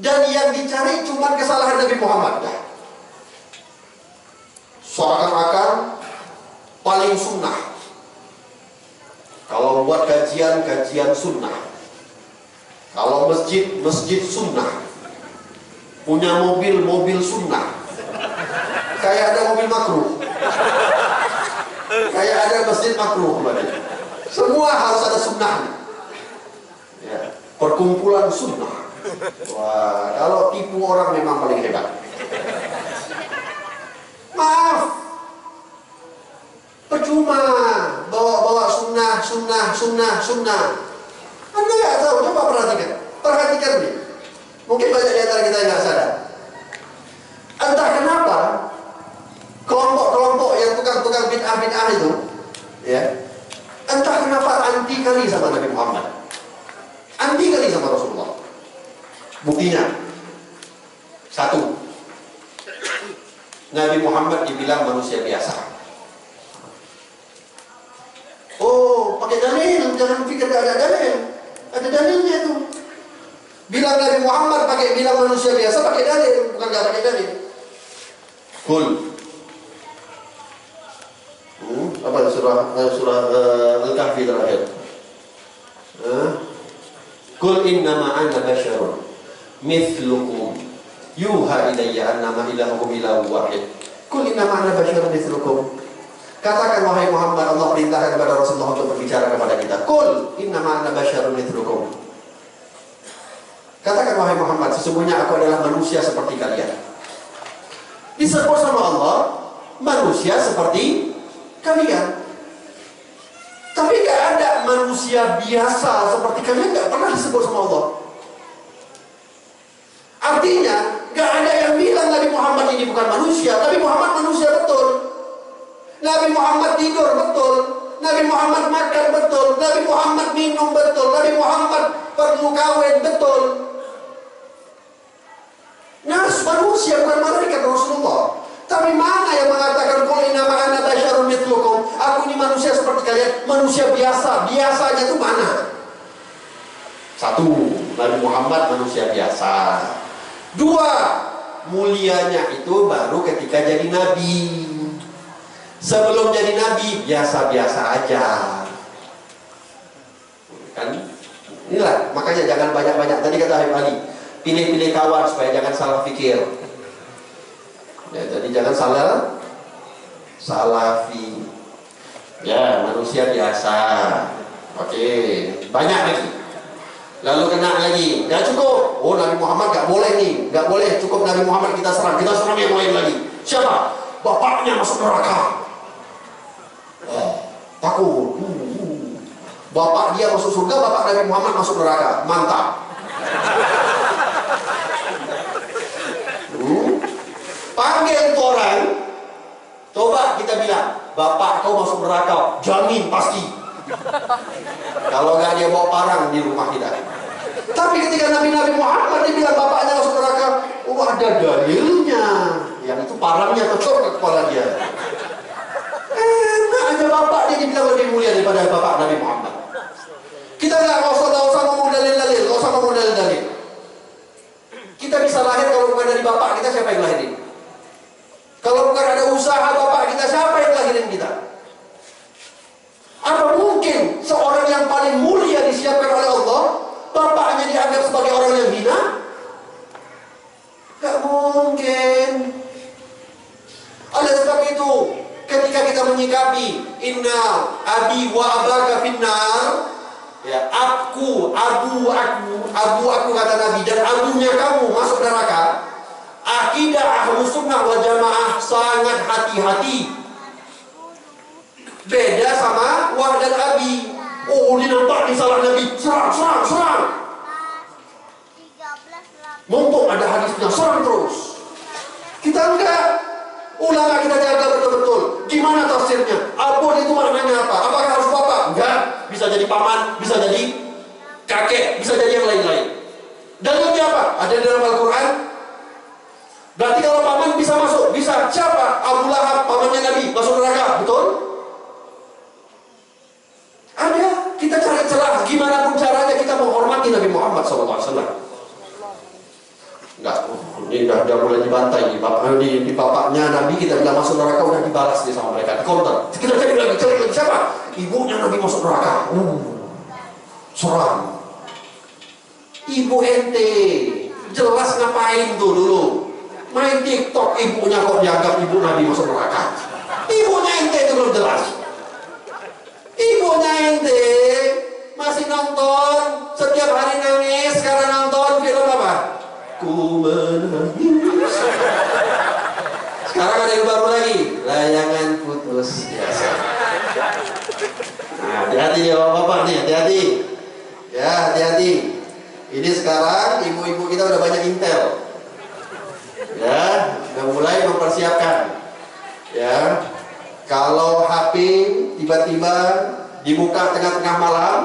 Dan yang dicari cuma kesalahan Nabi Muhammad. Seakan-akan paling sunnah. Kalau buat kajian sunnah. Kalau masjid sunnah. Punya mobil sunnah. Kayak ada mobil makruh. Kayak ada masjid makruh. Semua harus ada sunnahnya. Ya. Perkumpulan sunnah. Wah, kalau tipu orang memang paling hebat. Maaf, percuma bawa sunnah. Anda nggak tahu, coba perhatikan nih. Mungkin banyak di antara kita yang nggak sadar. Entah kenapa kelompok-kelompok yang tukang bid'ah itu, ya, entah kenapa anti kali sama Nabi Muhammad, anti kali sama Rasulullah. Buktinya, satu, Nabi Muhammad dibilang manusia biasa. Oh, pakai dalil, jangan pikir gak ada dalil. Ada dalilnya itu. Bilang Nabi Muhammad pakai bilang manusia biasa pakai dalil, bukan gak pakai dalil. Kul. Apa surah Al-Kahfi terakhir? Kul innama ana basyarun mithlukum yuha ilayya annama ilahukum ilahun wahid. Kul innama ana basyarun mithlukum. Katakan wahai Muhammad, Allah perintahkan kepada Rasulullah untuk berbicara kepada kita. Kul innama ana basyarun mithlukum. Katakan wahai Muhammad, sesungguhnya aku adalah manusia seperti kalian. Disebut sama Allah manusia seperti kalian. Tapi gak ada manusia biasa seperti kalian, gak pernah disebut sama Allah. Artinya gak ada yang bilang Nabi Muhammad ini bukan manusia. Nabi Muhammad manusia betul. Nabi Muhammad tidur betul, Nabi Muhammad makan betul, Nabi Muhammad minum betul, Nabi Muhammad perlu kawin betul. Nas manusia bukan malaikat Rasulullah. Tapi mana yang mengatakan qul innama ana basyarun mithlukum? Aku ini manusia seperti kalian, manusia biasa. Biasanya itu mana? Satu, Nabi Muhammad manusia biasa. Dua, mulianya itu baru ketika jadi nabi. Sebelum jadi nabi biasa-biasa aja. Kan? Inilah, makanya jangan banyak-banyak. Tadi kata Habib Ali, pilih-pilih kawan supaya jangan salah pikir. Ya, jadi jangan salafi. Ya, manusia biasa. Oke, banyak lagi. Lalu kena lagi, nggak cukup. Oh, Nabi Muhammad nggak boleh nih, nggak boleh. Cukup Nabi Muhammad kita serang yang lain lagi. Siapa? Bapaknya masuk neraka. Takut. Bapak dia masuk surga, bapak Nabi Muhammad masuk neraka. Mantap. Panggil itu orang, coba kita bilang, bapak kau masuk neraka, jamin pasti. Kalau nggak dia bawa parang di rumah kita. Tapi ketika Nabi Muhammad dibilang bapaknya masuk neraka, oh ada dalilnya. Yang itu parangnya kecor ke kepala dia. Enak aja bapak dia dibilang lebih mulia daripada bapak Nabi Muhammad. Kita nggak usah ngomong dalil-dalil, nggak usah ngomong dalil-dalil. Kita bisa lahir kalau bukan dari bapak kita, siapa yang lahirin? Kalau bukan ada usaha bapak kita, siapa yang lahirin kita? Apa mungkin seorang yang paling mulia disiapkan oleh Allah, bapaknya dianggap sebagai orang yang hina? Gak mungkin. Oleh sebab itu, ketika kita menyikapi inna abi wa abaka finnar, ya, abu aku kata Nabi, dan abunya kamu masuk neraka. Akidah Ahlus Sunnah wal Jamaah sangat hati-hati. Beda sama wah dan abi. Oh, ini nampak di salah Nabi, serang. Mumpung ada hadisnya, serang terus. Kita enggak. Ulama kita jaga betul-betul. Gimana tafsirnya? Abun itu maknanya apa? Apakah harus bapak? Enggak. Bisa jadi paman, bisa jadi kakek, bisa jadi yang lain-lain. Dalilnya apa? Ada di dalam Al-Quran. Berarti kalau paman bisa masuk, bisa. Siapa? Abu Lahab, pamannya Nabi, masuk neraka, betul? Ada. Kita cari celah. Gimana pun caranya kita menghormati Nabi Muhammad SAW. Enggak, ini udah mulai dibantai di bapaknya Nabi, kita bilang masuk neraka, udah dibalas dia sama mereka, di counter. Kita cari lagi siapa? Ibunya Nabi masuk neraka. Seram. Ibu ente jelas ngapain tuh dulu? Main TikTok, ibunya kok dianggap ibu Nabi masuk neraka. Ibunya ente itu belum jelas. Ibunya ente masih nonton, setiap hari nangis karena nonton film apa? Ku menangis. Sekarang ada yang baru lagi, layangan putus. Biasa. Nah, hati-hati ya bapak nih, hati-hati. Ya, hati-hati. Ini sekarang ibu-ibu kita udah banyak intel. Ya, udah mulai mempersiapkan. Ya, kalau HP tiba-tiba dibuka tengah-tengah malam,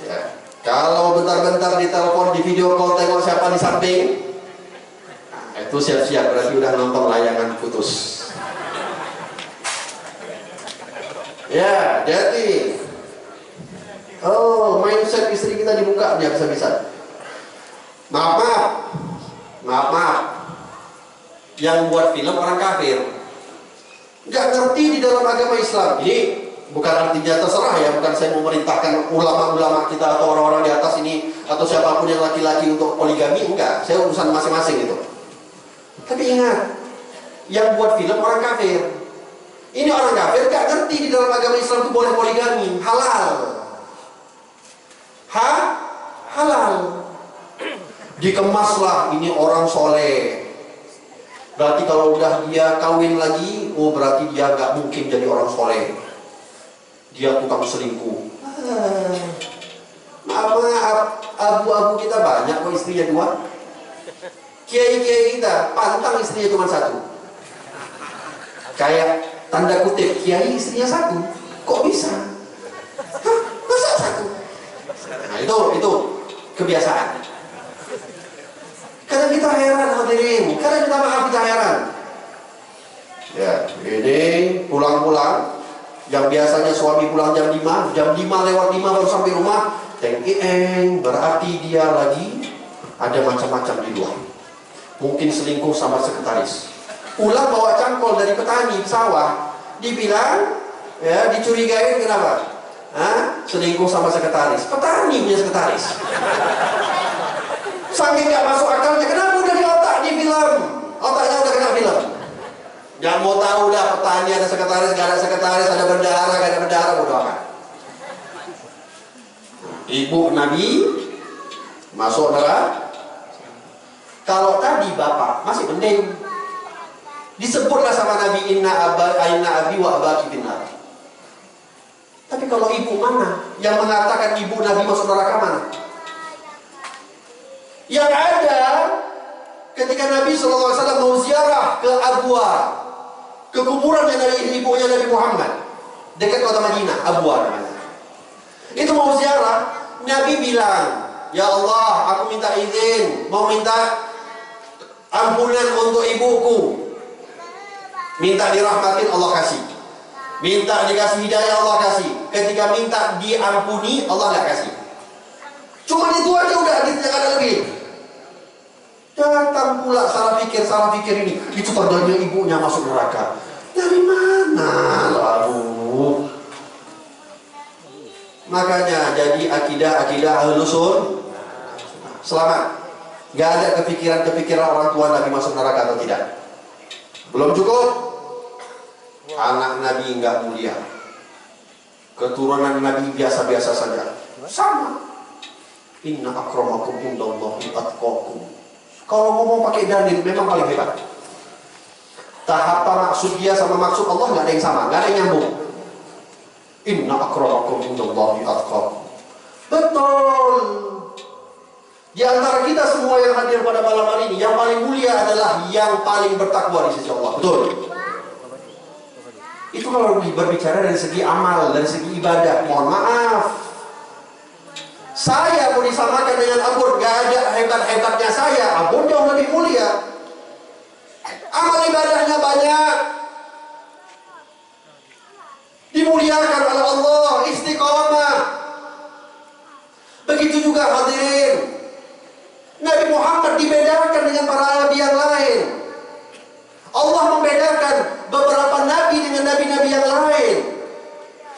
ya, Kalau bentar-bentar ditelepon, di video call, tengok siapa di samping, nah, itu siap-siap berarti udah nonton layangan putus. Ya, jadi mindset istri kita dibuka dia bisa-bisa. Maaf. Yang buat film orang kafir, nggak ngerti di dalam agama Islam. Ini bukan artinya terserah ya, bukan saya memerintahkan ulama-ulama kita atau orang-orang di atas ini atau siapapun yang laki-laki untuk poligami, enggak. Saya urusan masing-masing itu. Tapi ingat, yang buat film orang kafir. Ini orang kafir nggak ngerti di dalam agama Islam itu boleh poligami, halal. Halal. Dikemaslah ini orang soleh. Berarti kalau udah dia kawin lagi, berarti dia nggak mungkin jadi orang soleh. Dia tukang selingkuh. Maaf, abu-abu kita banyak kok istrinya 2. Kiai-kiai kita pantang istrinya cuma 1. Kayak tanda kutip, kiai istrinya 1. Kok bisa? Masa 1? Nah itu kebiasaan. Kadang kita heran hadirin, kadang kita maaf kita heran. Ya, ini pulang-pulang, yang biasanya suami pulang jam 5 lewat 5 baru sampai rumah, berarti dia lagi ada macam-macam di luar. Mungkin selingkuh sama sekretaris. Pulang bawa cangkol dari petani sawah, dibilang, ya dicurigai kenapa? Selingkuh sama sekretaris. Petani punya sekretaris. Saking gak masuk akalnya, kenapa udah di otak di film? Otaknya udah kena film. Jangan mau tahu dah, petani ada sekretaris, gak ada sekretaris, ada bendahara, gak ada bendahara, bodoh amat. Ibu Nabi masuk neraka. Kalau tadi bapak masih mending, disebutlah sama Nabi inna abi wa abaki finnar. Tapi kalau ibu mana? Yang mengatakan ibu Nabi masuk neraka mana? Yang ada ketika Nabi SAW mau ziarah ke Abwa, ke kuburannya dari ibunya Nabi Muhammad dekat kota Madinah, Abwa namanya. Itu mau ziarah, Nabi bilang, ya Allah, aku minta izin, mau minta ampunan untuk ibuku. Minta dirahmatin, Allah kasih. Minta dikasih hidayah, Allah kasih. Ketika minta diampuni, Allah nggak kasih. Cuma itu aja udah, hadisnya nggak ada lebih. Datang pula salah pikir ini. Itu tandanya ibunya masuk neraka. Dari mana lalu? Makanya jadi akidah Ahlus Sunnah. Selamat. Gak ada kepikiran orang tua Nabi masuk neraka atau tidak. Belum cukup. Anak Nabi nggak mulia. Keturunan Nabi biasa-biasa saja. Sama. Inna akramakum indallahi atqakum. Kalau ngomong pakai dalil memang paling hebat. Tahap maksud dia sama maksud Allah nggak ada yang sama, nggak ada yang nyambung. Inna akramakum indallahi atqakum. Betul. Di antara kita semua yang hadir pada malam hari ini, yang paling mulia adalah yang paling bertakwa di sisi Allah. Betul. Itu kalau berbicara dari segi amal, dari segi ibadah, mohon maaf. Saya mau disamakan dengan Abun, gak ada hebat-hebatnya saya. Abun jauh lebih mulia. Amal ibadahnya banyak. Dimuliakan oleh Allah, istiqomah. Begitu juga hadirin. Nabi Muhammad dibedakan dengan para nabi yang lain. Allah membedakan beberapa nabi dengan nabi-nabi yang lain.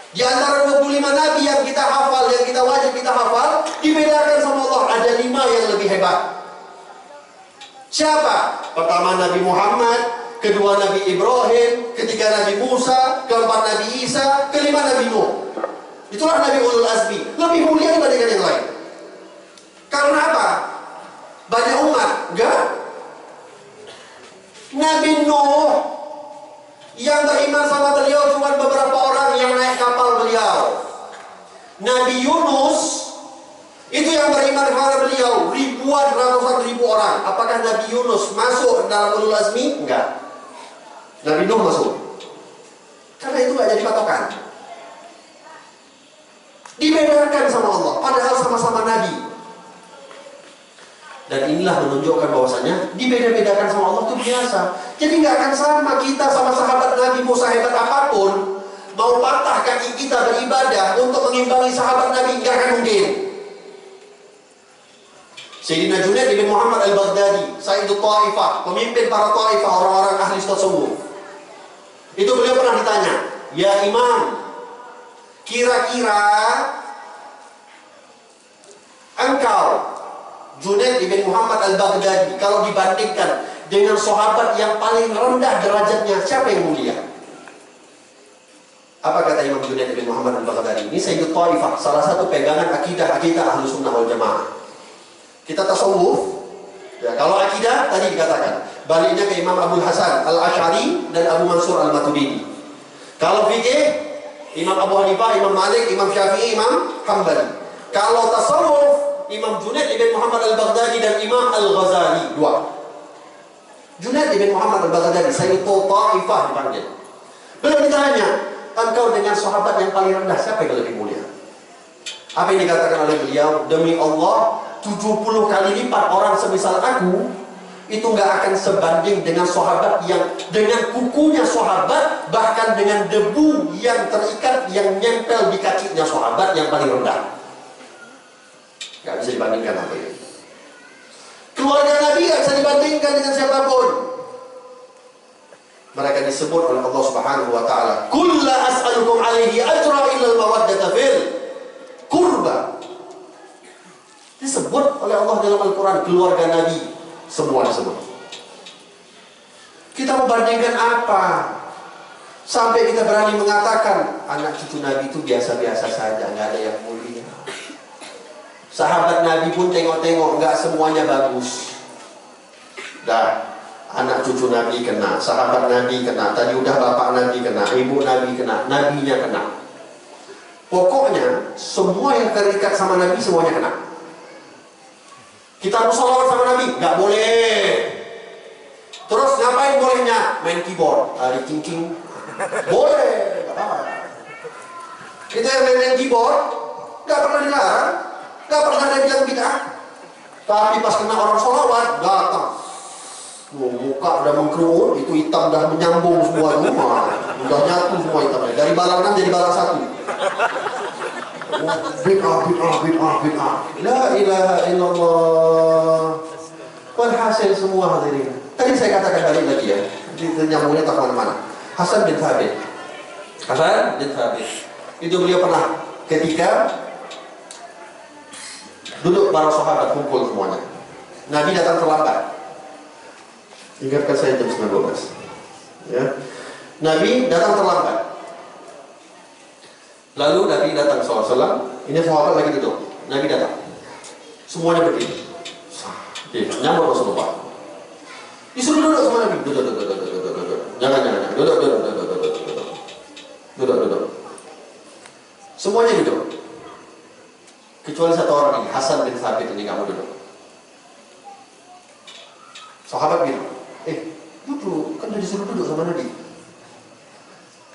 Di antara 25 nabi yang kita hafal, yang kita wajib kita hafal, dibedakan sama Allah. Ada 5 yang lebih hebat. Siapa? Pertama Nabi Muhammad, kedua Nabi Ibrahim, ketiga Nabi Musa, keempat Nabi Isa, kelima Nabi Nuh. Itulah Nabi Ulul Azmi. Lebih mulia dibandingkan yang lain. Karena apa? Banyak umat? Enggak. Nabi Nuh yang beriman sama beliau cuma beberapa orang yang naik kapal beliau. Nabi Yunus itu yang beriman kepada beliau ribuan, ratusan ribu orang. Apakah Nabi Yunus masuk dalam Ulul Azmi? Enggak. Nabi Nuh masuk. Karena itu gak jadi patokan. Dibedakan sama Allah, padahal sama-sama Nabi. Dan inilah menunjukkan bahwasanya dibeda-bedakan sama Allah itu biasa. Jadi nggak akan sama kita sama sahabat Nabi, mau sehebat apapun, mau patah kaki kita beribadah untuk mengimbangi sahabat Nabi, nggak akan mungkin. Sayyidina Junaid bin Muhammad al-Baghdadi, Sayyidul Ta'ifah, pemimpin para Ta'ifah, orang-orang ahli tasawuf. Itu beliau pernah ditanya, "Ya Imam, kira-kira engkau Junaid bin Muhammad al-Baghdadi kalau dibandingkan dengan sahabat yang paling rendah derajatnya, siapa yang mulia?" Apa kata Imam Junaid bin Muhammad al-Baghdadi? Ini Sayyidul Ta'ifah, salah satu pegangan akidah Ahlus Sunnah wal Jamaah. Kita tasawuf, ya, kalau akidah tadi dikatakan baliknya ke Imam Abu Hasan al-Asy'ari dan Abu Mansur al-Maturidi. Kalau fikih, Imam Abu Hanifah, Imam Malik, Imam Syafi'i, Imam Hambali. Kalau tasawuf, Imam Junaid bin Muhammad al-Baghdadi dan Imam al-Ghazali, dua. Junaid bin Muhammad al-Baghdadi, Sayyidul Ta'ifah dipanggil. Beliau ditanya, engkau dengan sahabat yang paling rendah, siapa yang lebih mulia? Apa yang dikatakan oleh beliau? Demi Allah, 70 kali lipat orang semisal aku itu nggak akan sebanding dengan sahabat yang dengan kukunya sahabat, bahkan dengan debu yang terikat yang nempel di kakinya sahabat yang paling rendah. Nggak bisa dibandingkan apa ini. Keluarga Nabi nggak bisa dibandingkan dengan siapapun. Mereka disebut oleh Allah Subhanahu wa taala, "Qul la as'alukum 'alaihi ajra illa al-mawaddata fil qurba." Disebut oleh Allah dalam Al-Quran, keluarga Nabi semua disebut. Kita membandingkan apa? Sampai kita berani mengatakan anak cucu Nabi itu biasa-biasa saja, nggak ada yang mulia. Sahabat Nabi pun tengok-tengok, nggak semuanya bagus. Dah, anak cucu Nabi kena, sahabat Nabi kena, tadi udah bapak Nabi kena, ibu Nabi kena, nabinya kena. Pokoknya semua yang terikat sama Nabi semuanya kena. Kita mau sholawat sama Nabi, nggak boleh. Terus ngapain bolehnya? Main keyboard, di cing-cing. Boleh, nggak apa-apa. Kita yang main keyboard, nggak pernah dilarang, nggak pernah ada yang bilang bid'ah. Tapi pas kena orang sholawat, datang. Muka udah mengkerut, itu hitam udah menyambung semua rumah, udah nyatu semua hitamnya. Dari balang 6 jadi balang 1. Bid'ah. La ilaha illallah. Walhasil semua hadirin. Tadi saya katakan balik lagi ya. Nyambungnya tak kemana-mana. Hasan bin Thabit. Itu beliau pernah ketika duduk para sahabat kumpul semuanya. Nabi datang terlambat. Ingatkan saya jam 9.12. Ya. Nabi datang terlambat. Lalu Nabi datang SAW. Ini sahabat lagi duduk. Nabi datang. Semuanya berdiri. Nyambut Rasulullah. Disuruh duduk sama Nabi. Duduk. Jangan. Duduk. Semuanya duduk. Kecuali satu orang ini, Hasan bin Thabit ini kamu duduk. Sahabat bilang, duduk. Kan udah disuruh duduk sama Nabi.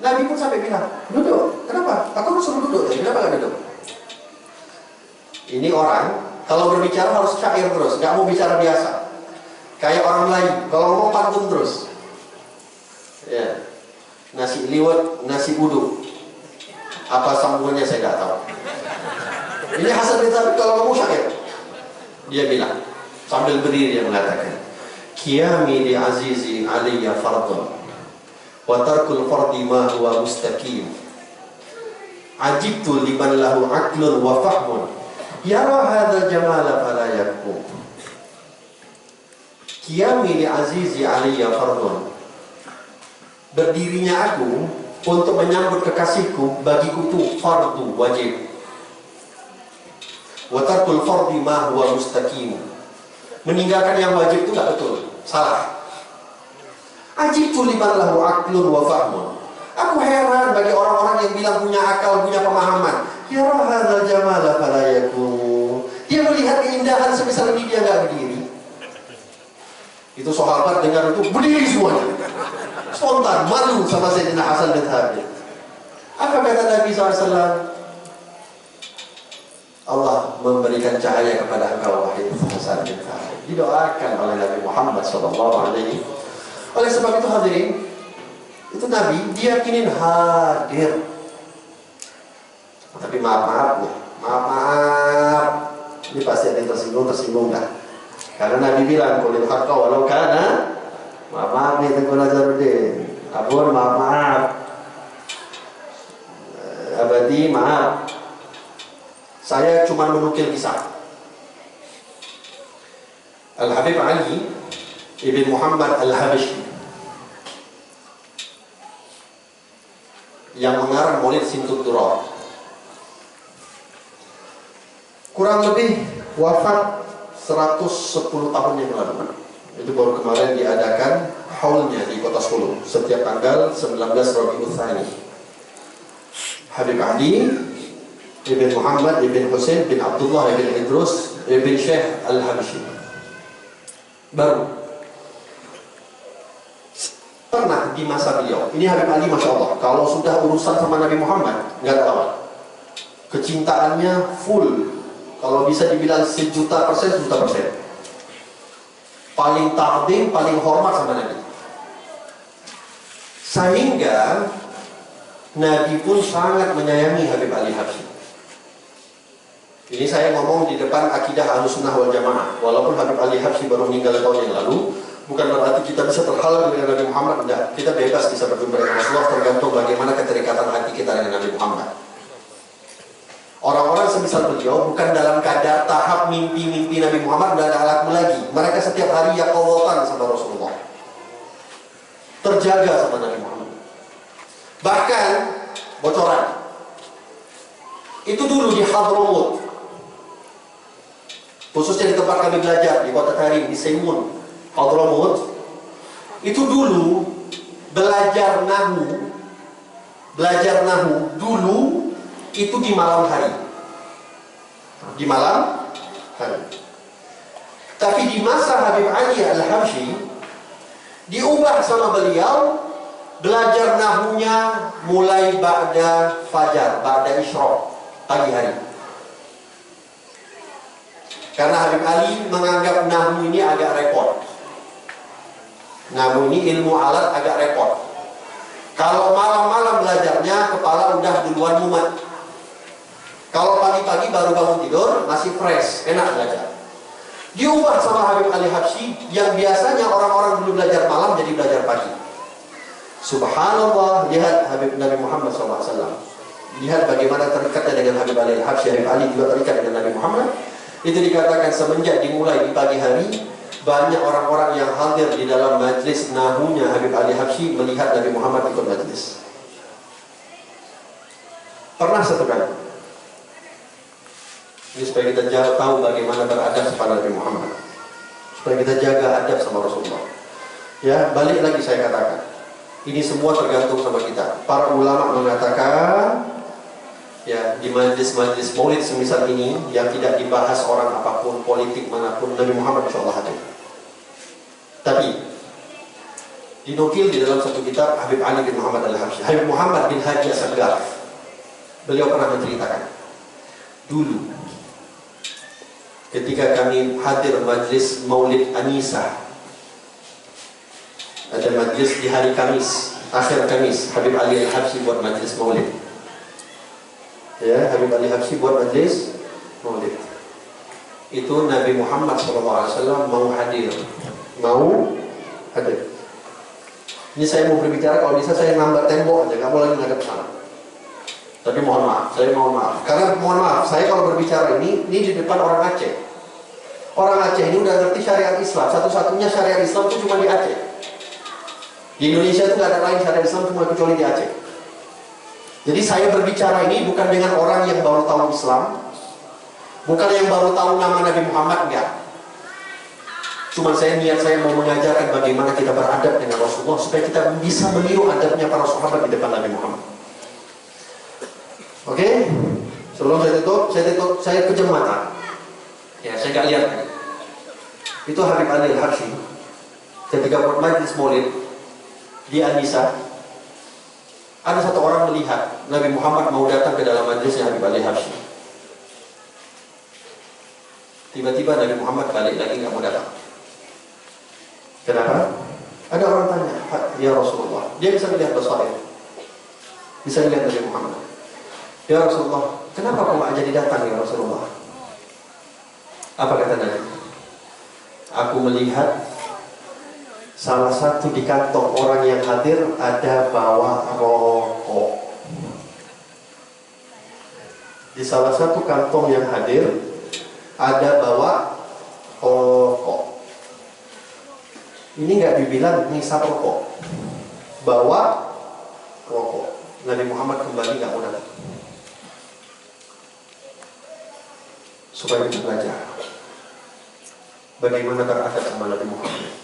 Nabi pun sampai bilang, duduk. Kenapa? Aku suruh duduk. Kenapa gak duduk? Ini orang, kalau berbicara harus syair terus. Gak mau bicara biasa. Kayak orang lain. Kalau ngomong pantun terus. Ya. Nasi liwet, nasi uduk. Apa sambungannya saya gak tahu. Ini Hasan bin Thabit kalau ngomong syair. Dia bilang, sambil berdiri dia mengatakan, "Qiyami li azizi aliyya fardun. Wa tarkul fardi ma huwa mustaqim. Ajibtu liman lahu aqlun wa fahmun. Yara hadha jamala fala yakum." Qiyami li azizi aliyya fardun. Berdirinya aku untuk menyambut kekasihku, bagiku itu fardu wajib. Wa tarkul fardi ma huwa mustaqim. Meninggalkan yang wajib itu enggak betul, salah. Ajibtu liman lahu aqlun wa fahmun. Aku heran bagi orang-orang yang bilang punya akal, punya pemahaman. Ya hadzal jamala fala yakun. Dia melihat keindahan sebesar ini dia enggak berdiri. Itu sahabat dengar itu berdiri semuanya. Spontan malu sama Sayyidina Hasan bin Thabit. Apa kata Nabi SAW? Allah memberikan cahaya kepada engkau wahai Hasan bin Thabit. Didoakan oleh Nabi Muhammad SAW. Oleh sebab itu hadirin, itu Nabi diyakinin hadir. Tapi maaf, ini pasti ada yang tersinggung dah. Karena Nabi bilang, "Qulil haqqa walau kana." Maaf nih Tengku Nazarudin. Abun, maaf. Abadi, maaf. Saya cuma menukil kisah. Al-Habib Ali Ibn Muhammad Al-Habashi yang mengarang Maulid Simtud Durrah, kurang lebih wafat 110 tahun yang lalu. Itu baru kemarin diadakan haulnya di Kota Solo setiap tanggal 19 Rabiul Tsani. Habib Ali Ibn Muhammad Ibn Hussein bin Abdullah Ibn Idrus Ibn Syekh Al-Habashi. Baru pernah di masa beliau. Ini Habib Ali, Masya Allah, kalau sudah urusan sama Nabi Muhammad nggak ada lawan. Kecintaannya full. Kalau bisa dibilang 1.000.000%. Paling takdim, paling hormat sama Nabi. Sehingga Nabi pun sangat menyayangi Habib Ali Habsyi. Ini saya ngomong di depan akidah Ahlussunnah wal Jamaah. Walaupun Habib Ali Habsyi baru meninggal tahun yang lalu, bukan berarti kita bisa terhalang dengan Nabi Muhammad. Tidak, kita bebas bisa berjumpa dengan Rasulullah, tergantung bagaimana keterikatan hati kita dengan Nabi Muhammad. Orang-orang semisal beliau bukan dalam keadaan tahap mimpi-mimpi Nabi Muhammad dan ada alatmu lagi. Mereka setiap hari yaqawatan sama Rasulullah, terjaga sama Nabi Muhammad. Bahkan bocoran itu dulu di Hadramut, khususnya di tempat kami belajar di Kota Tarim, di Seimun, Hadramut, itu dulu belajar nahu dulu itu di malam hari. Di malam hari. Tapi di masa Habib Ali Al-Habsyi diubah sama beliau, belajar nahunya mulai ba'da fajar, ba'da isyraq, pagi hari. Karena Habib Ali menganggap nahu ini agak repot. Nahu ini ilmu alat agak repot. Kalau malam-malam belajarnya, kepala udah duluan mumet. Kalau pagi-pagi baru bangun tidur, masih fresh, enak belajar. Diubah sama Habib Ali Habsyi, yang biasanya orang-orang dulu belajar malam, jadi belajar pagi. Subhanallah, lihat Habib Nabi Muhammad SAW. Lihat bagaimana terikatnya dengan Habib Ali Habsyi. Habib Ali juga terikat dengan Nabi Muhammad. Itu dikatakan semenjak dimulai di pagi hari, banyak orang-orang yang hadir di dalam majlis nahunya Habib Ali Habsyi melihat Nabi Muhammad ikut majlis. Pernah satu kali. Ini supaya kita tahu bagaimana beradab kepada Nabi Muhammad, supaya kita jaga adab sama Rasulullah. Ya, balik lagi saya katakan, ini semua tergantung sama kita. Para ulama mengatakan, ya, di majlis-majlis maulid semisal ini yang tidak dibahas orang apapun, politik manapun, Nabi Muhammad insyaallah hadir. Tapi dinukil di dalam satu kitab Habib Ali bin Muhammad Al-Habsyi, Habib Muhammad bin Haji As-Sagaf, beliau pernah menceritakan, dulu ketika kami hadir majlis Maulid Anisa, ada majlis di hari Kamis, akhir Kamis, Habib Ali Al-Habsyi buat majlis Maulid. Ya, Habib Ali Habsyi buat majlis Maulid. Itu Nabi Muhammad SAW mau hadir. Ini saya mau berbicara, kalau bisa saya nambah tembok aja, nggak mau lagi ngadep sana. Tapi mohon maaf, karena mohon maaf, saya kalau berbicara ini di depan orang Aceh. Orang Aceh ini udah ngerti syariat Islam. Satu-satunya syariat Islam itu cuma di Aceh. Di Indonesia itu nggak ada lain syariat Islam cuma kecuali di Aceh. Jadi saya berbicara ini bukan dengan orang yang baru tahu Islam, bukan yang baru tahu nama Nabi Muhammad, enggak. Cuma niat saya mau mengajarkan bagaimana kita beradab dengan Rasulullah, supaya kita bisa meniru adabnya para sahabat di depan Nabi Muhammad. Oke? Sebelum saya pejam mata. Ya, saya nggak lihat. Itu Habib Ali Al-Habsyi ketika buat majlis maulid di Anisa, ada satu orang melihat Nabi Muhammad mau datang ke dalam majlisnya Habib Ali Al-Habsyi. Tiba-tiba Nabi Muhammad balik lagi nggak mau datang. Kenapa? Ada orang tanya, ya Rasulullah, dia bisa melihat basair, bisa melihat Nabi Muhammad. Ya Rasulullah, kenapa kau nggak jadi datang ya Rasulullah? Apa kata Nabi? Aku melihat salah satu di kantong orang yang hadir ada bawa rokok. Di salah satu kantong yang hadir ada bawa rokok. Ini nggak dibilang ngisap rokok, bawa rokok. Nabi Muhammad kembali nggak mau datang, supaya kita belajar bagaimana terangkat sama Nabi Muhammad,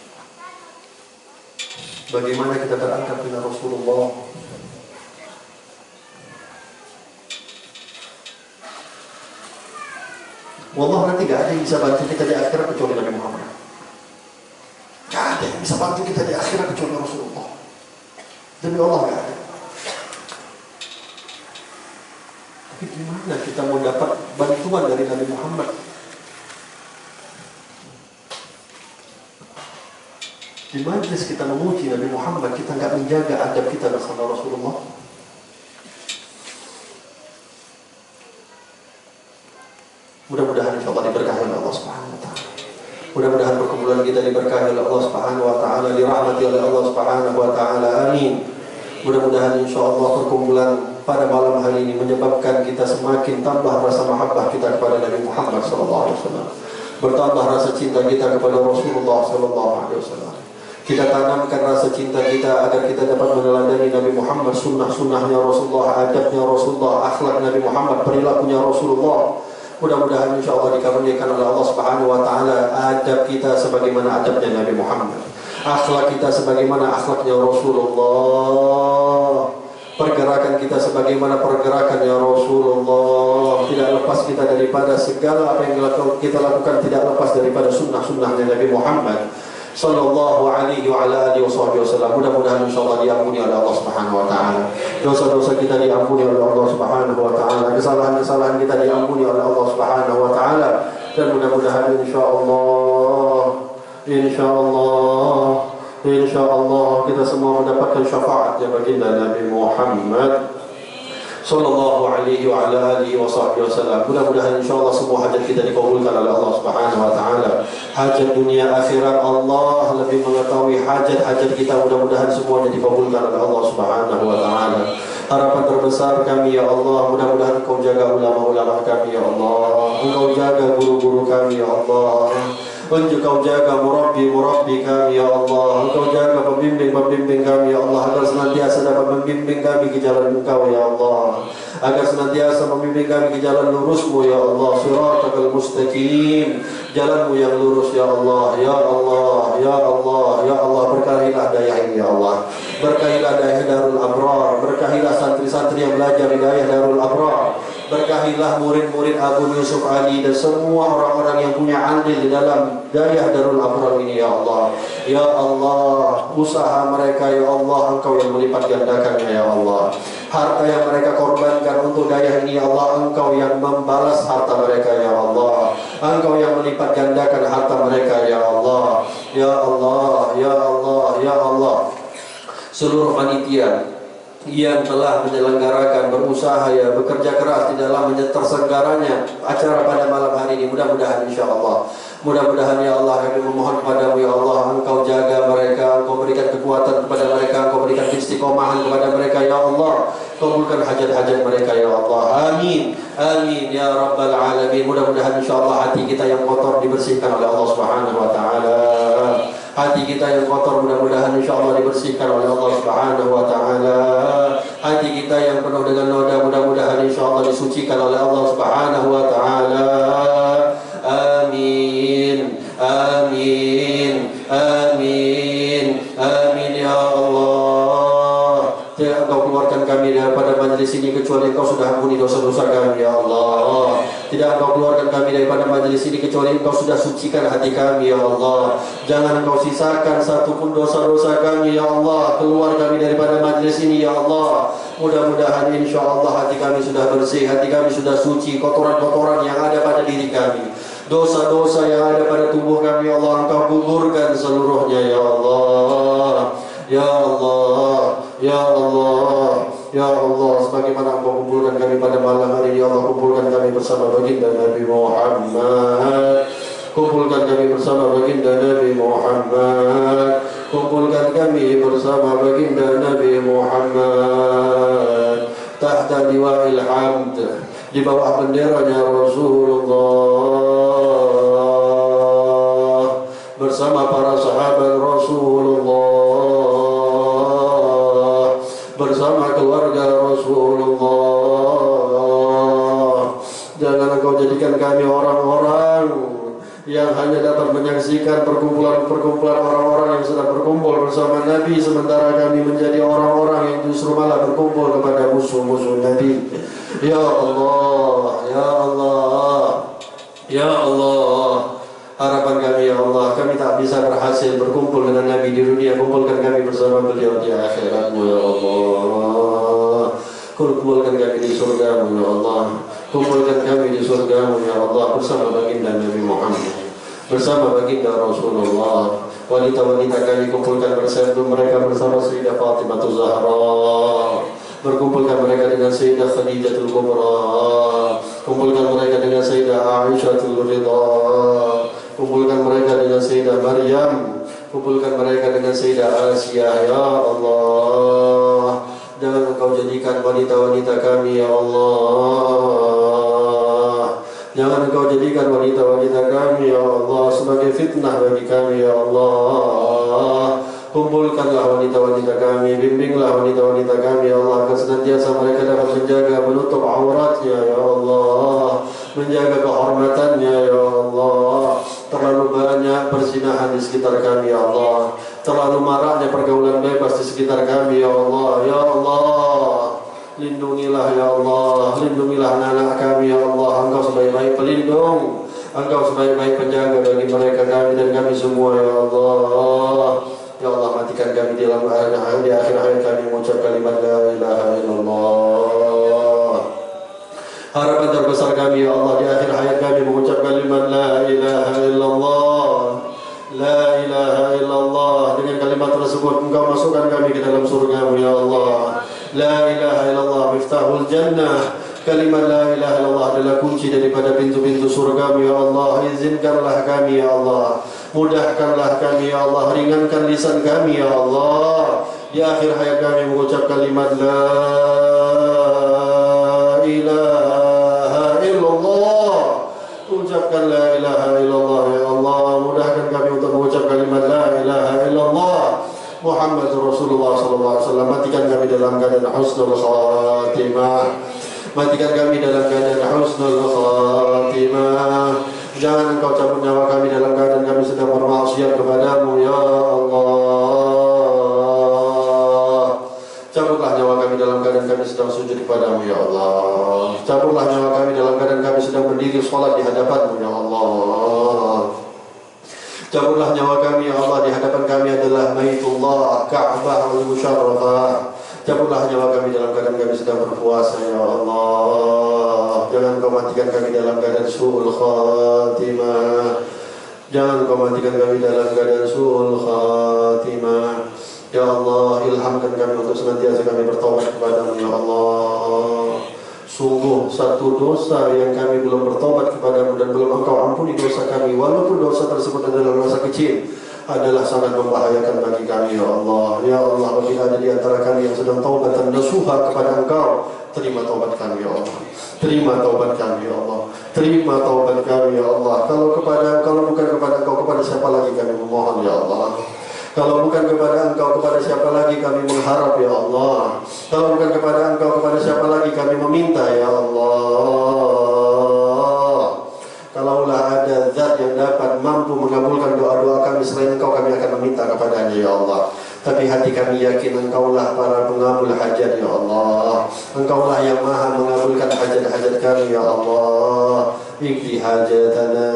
bagaimana kita terangkat dengan Rasulullah. Wallah nanti gak ada yang bisa bantu kita di akhirat kecuali Nabi Muhammad. Gak ada yang bisa bantu kita di akhirat kecuali Rasulullah. Demi Allah gak ada. Tapi gimana kita mau dapat bantuan dari Nabi Muhammad? Di majlis kita memuji Nabi Muhammad, kita gak menjaga adab kita bersama Rasulullah. Mudah-mudahan insyaAllah diberkahi oleh Allah Subhanahu wa ta'ala. Mudah-mudahan perkumpulan kita diberkahi oleh Allah Subhanahu wa ta'ala, dirahmati oleh Allah Subhanahu wa ta'ala. Amin. Mudah-mudahan insyaAllah perkumpulan pada malam hari ini menyebabkan kita semakin tambah rasa mahabbah kita kepada Nabi Muhammad SAW. Bertambah rasa cinta kita kepada Rasulullah SAW. Kita tanamkan rasa cinta kita agar kita dapat meneladani Nabi Muhammad, sunnah-sunnahnya Rasulullah, adabnya Rasulullah, akhlak Nabi Muhammad, perilakunya Rasulullah. Mudah-mudahan insyaAllah dikaruniakan oleh Allah Subhanahu wa ta'ala adab kita sebagaimana adabnya Nabi Muhammad, akhlak kita sebagaimana akhlaknya Rasulullah, pergerakan kita sebagaimana pergerakannya Rasulullah. Tidak lepas kita daripada segala apa yang kita lakukan, tidak lepas daripada sunnah-sunnahnya Nabi Muhammad sallallahu alaihi wa ala alihi wasallam. Mudah-mudahan insyaallah diampuni oleh Allah Subhanahu wa taala. Dosa-dosa kita diampuni oleh Allah Subhanahu wa taala. Kesalahan-kesalahan kita diampuni oleh Allah Subhanahu wa taala. Dan mudah-mudahan insyaallah kita semua mendapatkan syafaatnya baginda Nabi Muhammad sallallahu alaihi wa ala alihi wasallam. Mudah-mudahan insyaallah semua hajat kita dikabulkan oleh Allah Subhanahu wa taala. Hajat dunia akhirat Allah lebih mengetahui hajat-hajat kita. Mudah-mudahan semuanya dikabulkan oleh Allah Subhanahu wa taala. Harapan terbesar kami ya Allah, mudah-mudahan Engkau jaga ulama-ulama kami ya Allah. Engkau jaga guru-guru kami ya Allah. Engkau jaga murabbi kami ya Allah. Engkau jaga pembimbing kami ya Allah, agar senantiasa dapat membimbing kami ke jalan Engkau ya Allah, agar senantiasa membimbing kami ke jalan lurus-Mu ya Allah, shiratal mustaqim, jalan-Mu yang lurus ya Allah. Ya Allah, ya Allah, ya Allah, berkahilah daya ini ya Allah, berkahilah daya Darul Abrar, berkahilah santri-santri yang belajar di daya Darul Abrar, berkahilah murid-murid Abu Yusuf Ali dan semua orang-orang yang punya andil di dalam daya Darul Abrar ini ya Allah. Ya Allah, usaha mereka ya Allah Engkau yang melipat gandakannya ya Allah. Harta yang mereka korbankan untuk daya ini ya Allah, Engkau yang membalas harta mereka ya Allah. Engkau yang melipat gandakan harta mereka ya Allah. Ya Allah, ya Allah, ya Allah. Seluruh panitia yang telah menyelenggarakan, berusaha ya, bekerja keras di dalam terselenggaranya acara pada malam hari ini, mudah-mudahan insyaAllah, mudah-mudahan ya Allah, kami memohon kepadamu ya Allah, Engkau jaga mereka, Engkau berikan kekuatan kepada mereka, Engkau berikan istiqomahan kepada mereka ya Allah, kabulkan hajat-hajat mereka ya Allah. Amin, amin ya Rabbal Alamin. Mudah-mudahan insyaAllah hati kita yang kotor dibersihkan oleh Allah Subhanahu wa ta'ala. Hati kita yang kotor mudah-mudahan insyaAllah dibersihkan oleh Allah Subhanahu wa ta'ala. Hati kita yang penuh dengan noda mudah-mudahan insyaAllah disucikan oleh Allah Subhanahu wa ta'ala. Amin, amin, amin, amin ya Allah. Tidak Engkau keluarkan kami daripada majlis ini kecuali Engkau sudah ampuni dosa-dosa kami ya Allah. Tidak Engkau keluarkan kami daripada majlis ini kecuali Engkau sudah sucikan hati kami ya Allah. Jangan Engkau sisakan satupun dosa-dosa kami ya Allah. Keluar kami daripada majlis ini ya Allah. Mudah-mudahan insya Allah hati kami sudah bersih, hati kami sudah suci, kotoran-kotoran yang ada pada diri kami, Dosa-dosa yang ada pada tubuh kami ya Allah, Engkau gugurkan seluruhnya ya Allah. Ya Allah, Ya Allah, Ya Allah, sebagaimana Engkau kumpulkan kami pada malam hari ya Allah, kumpulkan kami bersama baginda Nabi Muhammad. Kumpulkan kami bersama baginda Nabi Muhammad. Kumpulkan kami bersama baginda Nabi Muhammad tahta liwa'il hamd, di bawah benderanya Rasulullah, bersama para sahabat Rasulullah, bersama keluarga Rasulullah. Jangan Engkau jadikan kami orang-orang yang hanya dapat menyaksikan perkumpulan-perkumpulan orang-orang yang sedang berkumpul bersama Nabi, sementara kami menjadi orang-orang yang justru malah berkumpul kepada musuh-musuh Nabi. Ya Allah, Ya Allah, Ya Allah, harapan kami ya Allah, kami tak bisa berhasil berkumpul dengan Nabi di dunia, kumpulkan kami bersama beliau di akhiratmu ya Allah. Kumpulkan kami di surgamu ya Allah. Kumpulkan kami di surgamu ya Allah bersama baginda Nabi Muhammad, bersama baginda Rasulullah. Wanita-wanita kami kumpulkan bersama mereka bersama Sayyidah Fatimah Zahra. Berkumpulkan mereka dengan Sayyidah Khadijatul Kubra. Kumpulkan mereka dengan Sayyidah Aisyahul Ridha. Kumpulkan mereka dengan Sayyidah Maryam. Kumpulkan mereka dengan Sayyidah Asiyah ya Allah. Jangan Engkau jadikan wanita-wanita kami ya Allah, jangan Engkau jadikan wanita-wanita kami ya Allah sebagai fitnah bagi kami ya Allah. Kumpulkanlah wanita-wanita kami, bimbinglah wanita-wanita kami ya Allah, agar senantiasa mereka dapat menjaga, menutup auratnya ya Allah, menjaga kehormatannya ya Allah. Terlalu banyak perzinahan di sekitar kami ya Allah, terlalu maraknya pergaulan bebas di sekitar kami ya Allah. Ya Allah, lindungilah ya Allah, lindungilah anak-anak kami ya Allah. Engkau sebaik-baik pelindung, Engkau sebaik-baik penjaga bagi mereka, kami dan kami semua ya Allah. Ya Allah, matikan kami di akhir hayat kami mengucap kalimat la ilaha illallah. Harapan terbesar kami ya Allah di akhir hayat kami mengucap kalimat la ilaha illallah. La ilaha illallah. Dengan kalimat tersebut Engkau masukkan kami ke dalam surgamu ya Allah. La ilaha illallah miftahul jannah. Kalimat la ilaha illallah adalah kunci daripada pintu-pintu surgamu ya Allah. Izinkanlah kami ya Allah, mudahkanlah kami ya Allah, ringankan lisan kami ya Allah, di akhir hayat kami mengucap kalimat la ilaha illallah. Ucapkan la ilaha illallah ya Allah, mudahkan kami untuk mengucap kalimat la ilaha illallah Muhammadur Rasulullah sallallahu alaihi wasallam. Matikan kami dalam keadaan husnul khatimah, matikan kami dalam keadaan husnul khatimah. Jangan Engkau cabut nyawa kami dalam keadaan kami sedang bermaksiat kepadamu ya Allah. Cabutlah nyawa kami dalam keadaan kami sedang sujud kepadamu ya Allah. Cabutlah nyawa kami dalam keadaan kami sedang berdiri sholat di hadapanmu ya Allah. Cabutlah nyawa kami ya Allah, di hadapan kami adalah Baitullah Ka'bah al-Musharrafah. Cabutlah nyawa kami dalam keadaan kami sedang berpuasa ya Allah. Jangan Kau matikan kami dalam keadaan su'ul khatimah. Jangan Kau matikan kami dalam keadaan su'ul khatimah. Ya Allah, ilhamkan kami untuk senantiasa kami bertobat kepadamu ya Allah. Sungguh satu dosa yang kami belum bertobat kepadamu dan belum Engkau ampuni dosa kami, walaupun dosa tersebut adalah dosa kecil, adalah sangat membahayakan bagi kami ya Allah. Ya Allah, apabila ada di antara kami yang sedang taubatan nasuha kepada Engkau, terima taubat kami ya Allah. Terima taubat kami ya Allah. Terima taubat kami ya Allah. Kalau bukan kepada Engkau, kepada siapa lagi kami memohon ya Allah? Kalau bukan kepada Engkau, kepada siapa lagi kami mengharap ya Allah? Kalau bukan kepada Engkau, kepada siapa lagi kami meminta ya Allah? Kalaulah ada zat yang dapat mampu mengabulkan doa-doa kami selain Engkau, kami akan meminta kepadanya ya Allah. Tapi hati kami yakin Engkaulah para pengabul hajat ya Allah. Engkaulah yang maha mengabulkan hajat-hajat kami ya Allah. Ikdi hajatana,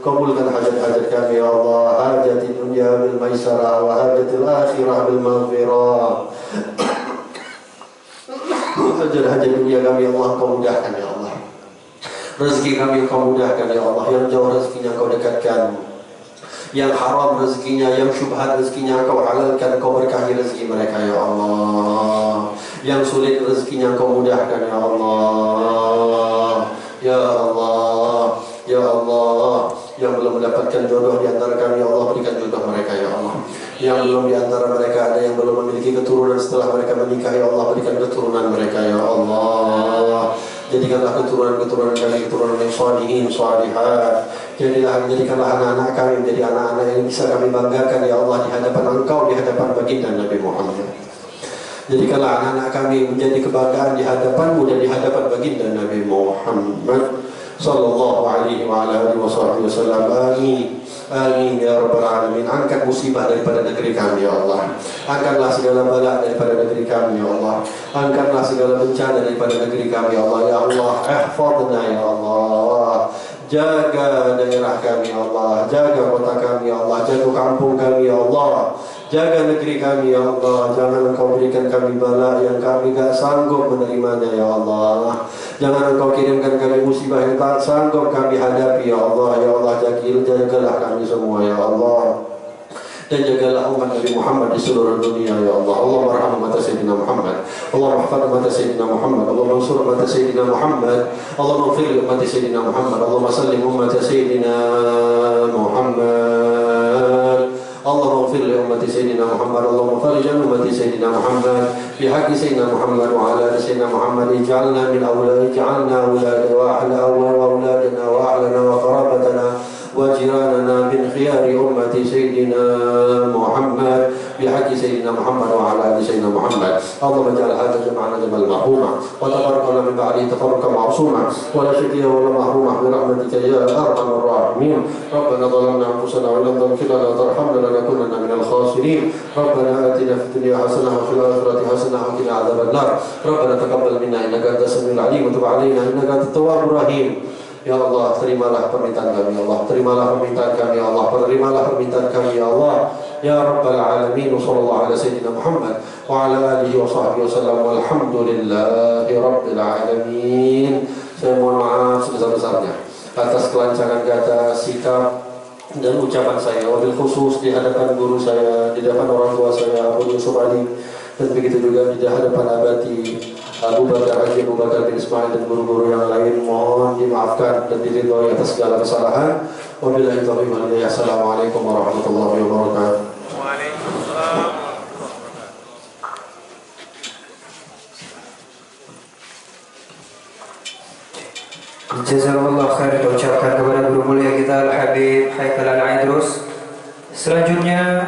kabulkan hajat-hajat kami ya Allah. Hajati dunia bil maisarah wa hajatil akhirah bil maghfirah. Hajat-hajat dunia kami ya Allah Engkau mudahkan ya Allah. Rezeki kami Kau mudahkan ya Allah. Yang jauh rezekinya Kau dekatkan, yang haram rezekinya, yang syubhat rezekinya Kau halalkan, Kau berkahi rezeki mereka ya Allah. Yang sulit rezekinya Kau mudahkan ya Allah. Ya Allah, ya Allah. Yang belum mendapatkan jodoh di antara kami ya Allah, berikan jodoh mereka ya Allah. Yang belum di antara mereka ada yang belum memiliki keturunan setelah mereka menikah ya Allah, berikan keturunan mereka ya Allah. Jadikanlah keturunan-keturunan kami keturunan yang sholihin, sholihat. Jadikanlah anak-anak kami menjadi anak-anak yang bisa kami banggakan ya Allah di hadapan Engkau, di hadapan baginda Nabi Muhammad. Jadikanlah anak-anak kami menjadi kebanggaan di hadapan-Mu dan di hadapan baginda Nabi Muhammad sallallahu alaihi wa ala alihi wasallam. Amin. Amin ya rabbal alamin. Angkat musibah daripada negeri kami ya Allah. Angkatlah segala bala daripada negeri kami ya Allah. Angkatlah segala bencana daripada negeri kami ya Allah. Ya Allah, ihfadna ya Allah. Jaga daerah kami ya Allah. Jaga kota kami ya Allah. Jaga kampung kami ya Allah. Jaga negeri kami ya Allah. Jangan Engkau berikan kami bala yang kami gak sanggup menerimanya ya Allah. Jangan Engkau kirimkan kami musibah yang tak sanggup kami hadapi ya Allah. Ya Allah, jagalah kami semua ya Allah. Dan jagalah umat Nabi Muhammad di seluruh dunia ya Allah. Allah merahmati umat Sayyidina Muhammad. Allah mahfad umat Sayyidina Muhammad. Allah mansur umat Sayyidina Muhammad. Allah maghfir umat Sayyidina Muhammad. Allah sallim umat Sayyidina Muhammad. Allah maghfir umat Sayyidina Muhammad. Allah maghfir umat Sayyidina Muhammad. Bihaqi Sayyidina Muhammad wa ala Sayyidina Muhammad. Ij'alna min awlad, ij'alna awlad wa awladana wa ahlana wa qarabatana وجيراننا من خيار أمة سيدنا محمد بحق سيدنا محمد وعلى آل سيدنا محمد. اللهم اجعل هذا جمعنا جمعا مرحوما وتفرقنا من بعده تفرقا معصوما ولا شقيا ولا محروما برحمتك يا أرحم الراحمين. ربنا ظلمنا أنفسنا وإن لم تغفر لنا وترحمنا لنكونن من الخاسرين. ربنا آتنا في الدنيا حسنة وفي الآخرة حسنة وقنا عذاب النار. ربنا تقبل منا إنك أنت السميع العليم وتب علينا إنك أنت التواب الرحيم. Ya Allah, terimalah permintaan kami ya Allah. Terimalah permintaan kami ya Allah. Terimalah permintaan kami ya Allah. Ya Rabbal Alamin. Sallallahu ala Sayyidina Muhammad wa ala alihi wa sahbihi wasallam. Walhamdulillahi Rabbil Alamin. Saya mohon maaf sebesar-besarnya atas kelancangan kata, sikap dan ucapan saya, wabil khusus di hadapan guru saya, di hadapan orang tua saya Abu Yusuf Ali, dan begitu juga di hadapan abadi Abu Bakar Haji Abu Bakar bin Ismail dan guru-guru yang lain. Mohon dimaafkan dan diridhoi atas segala kesalahan. Wabillahi taufiq wal hidayah. Assalamualaikum warahmatullahi wabarakatuh. Waalaikumsalam. Jazakallah khair kita ucapkan kepada guru mulia kita Al-Habib Haikal Al-Aidrus. Selanjutnya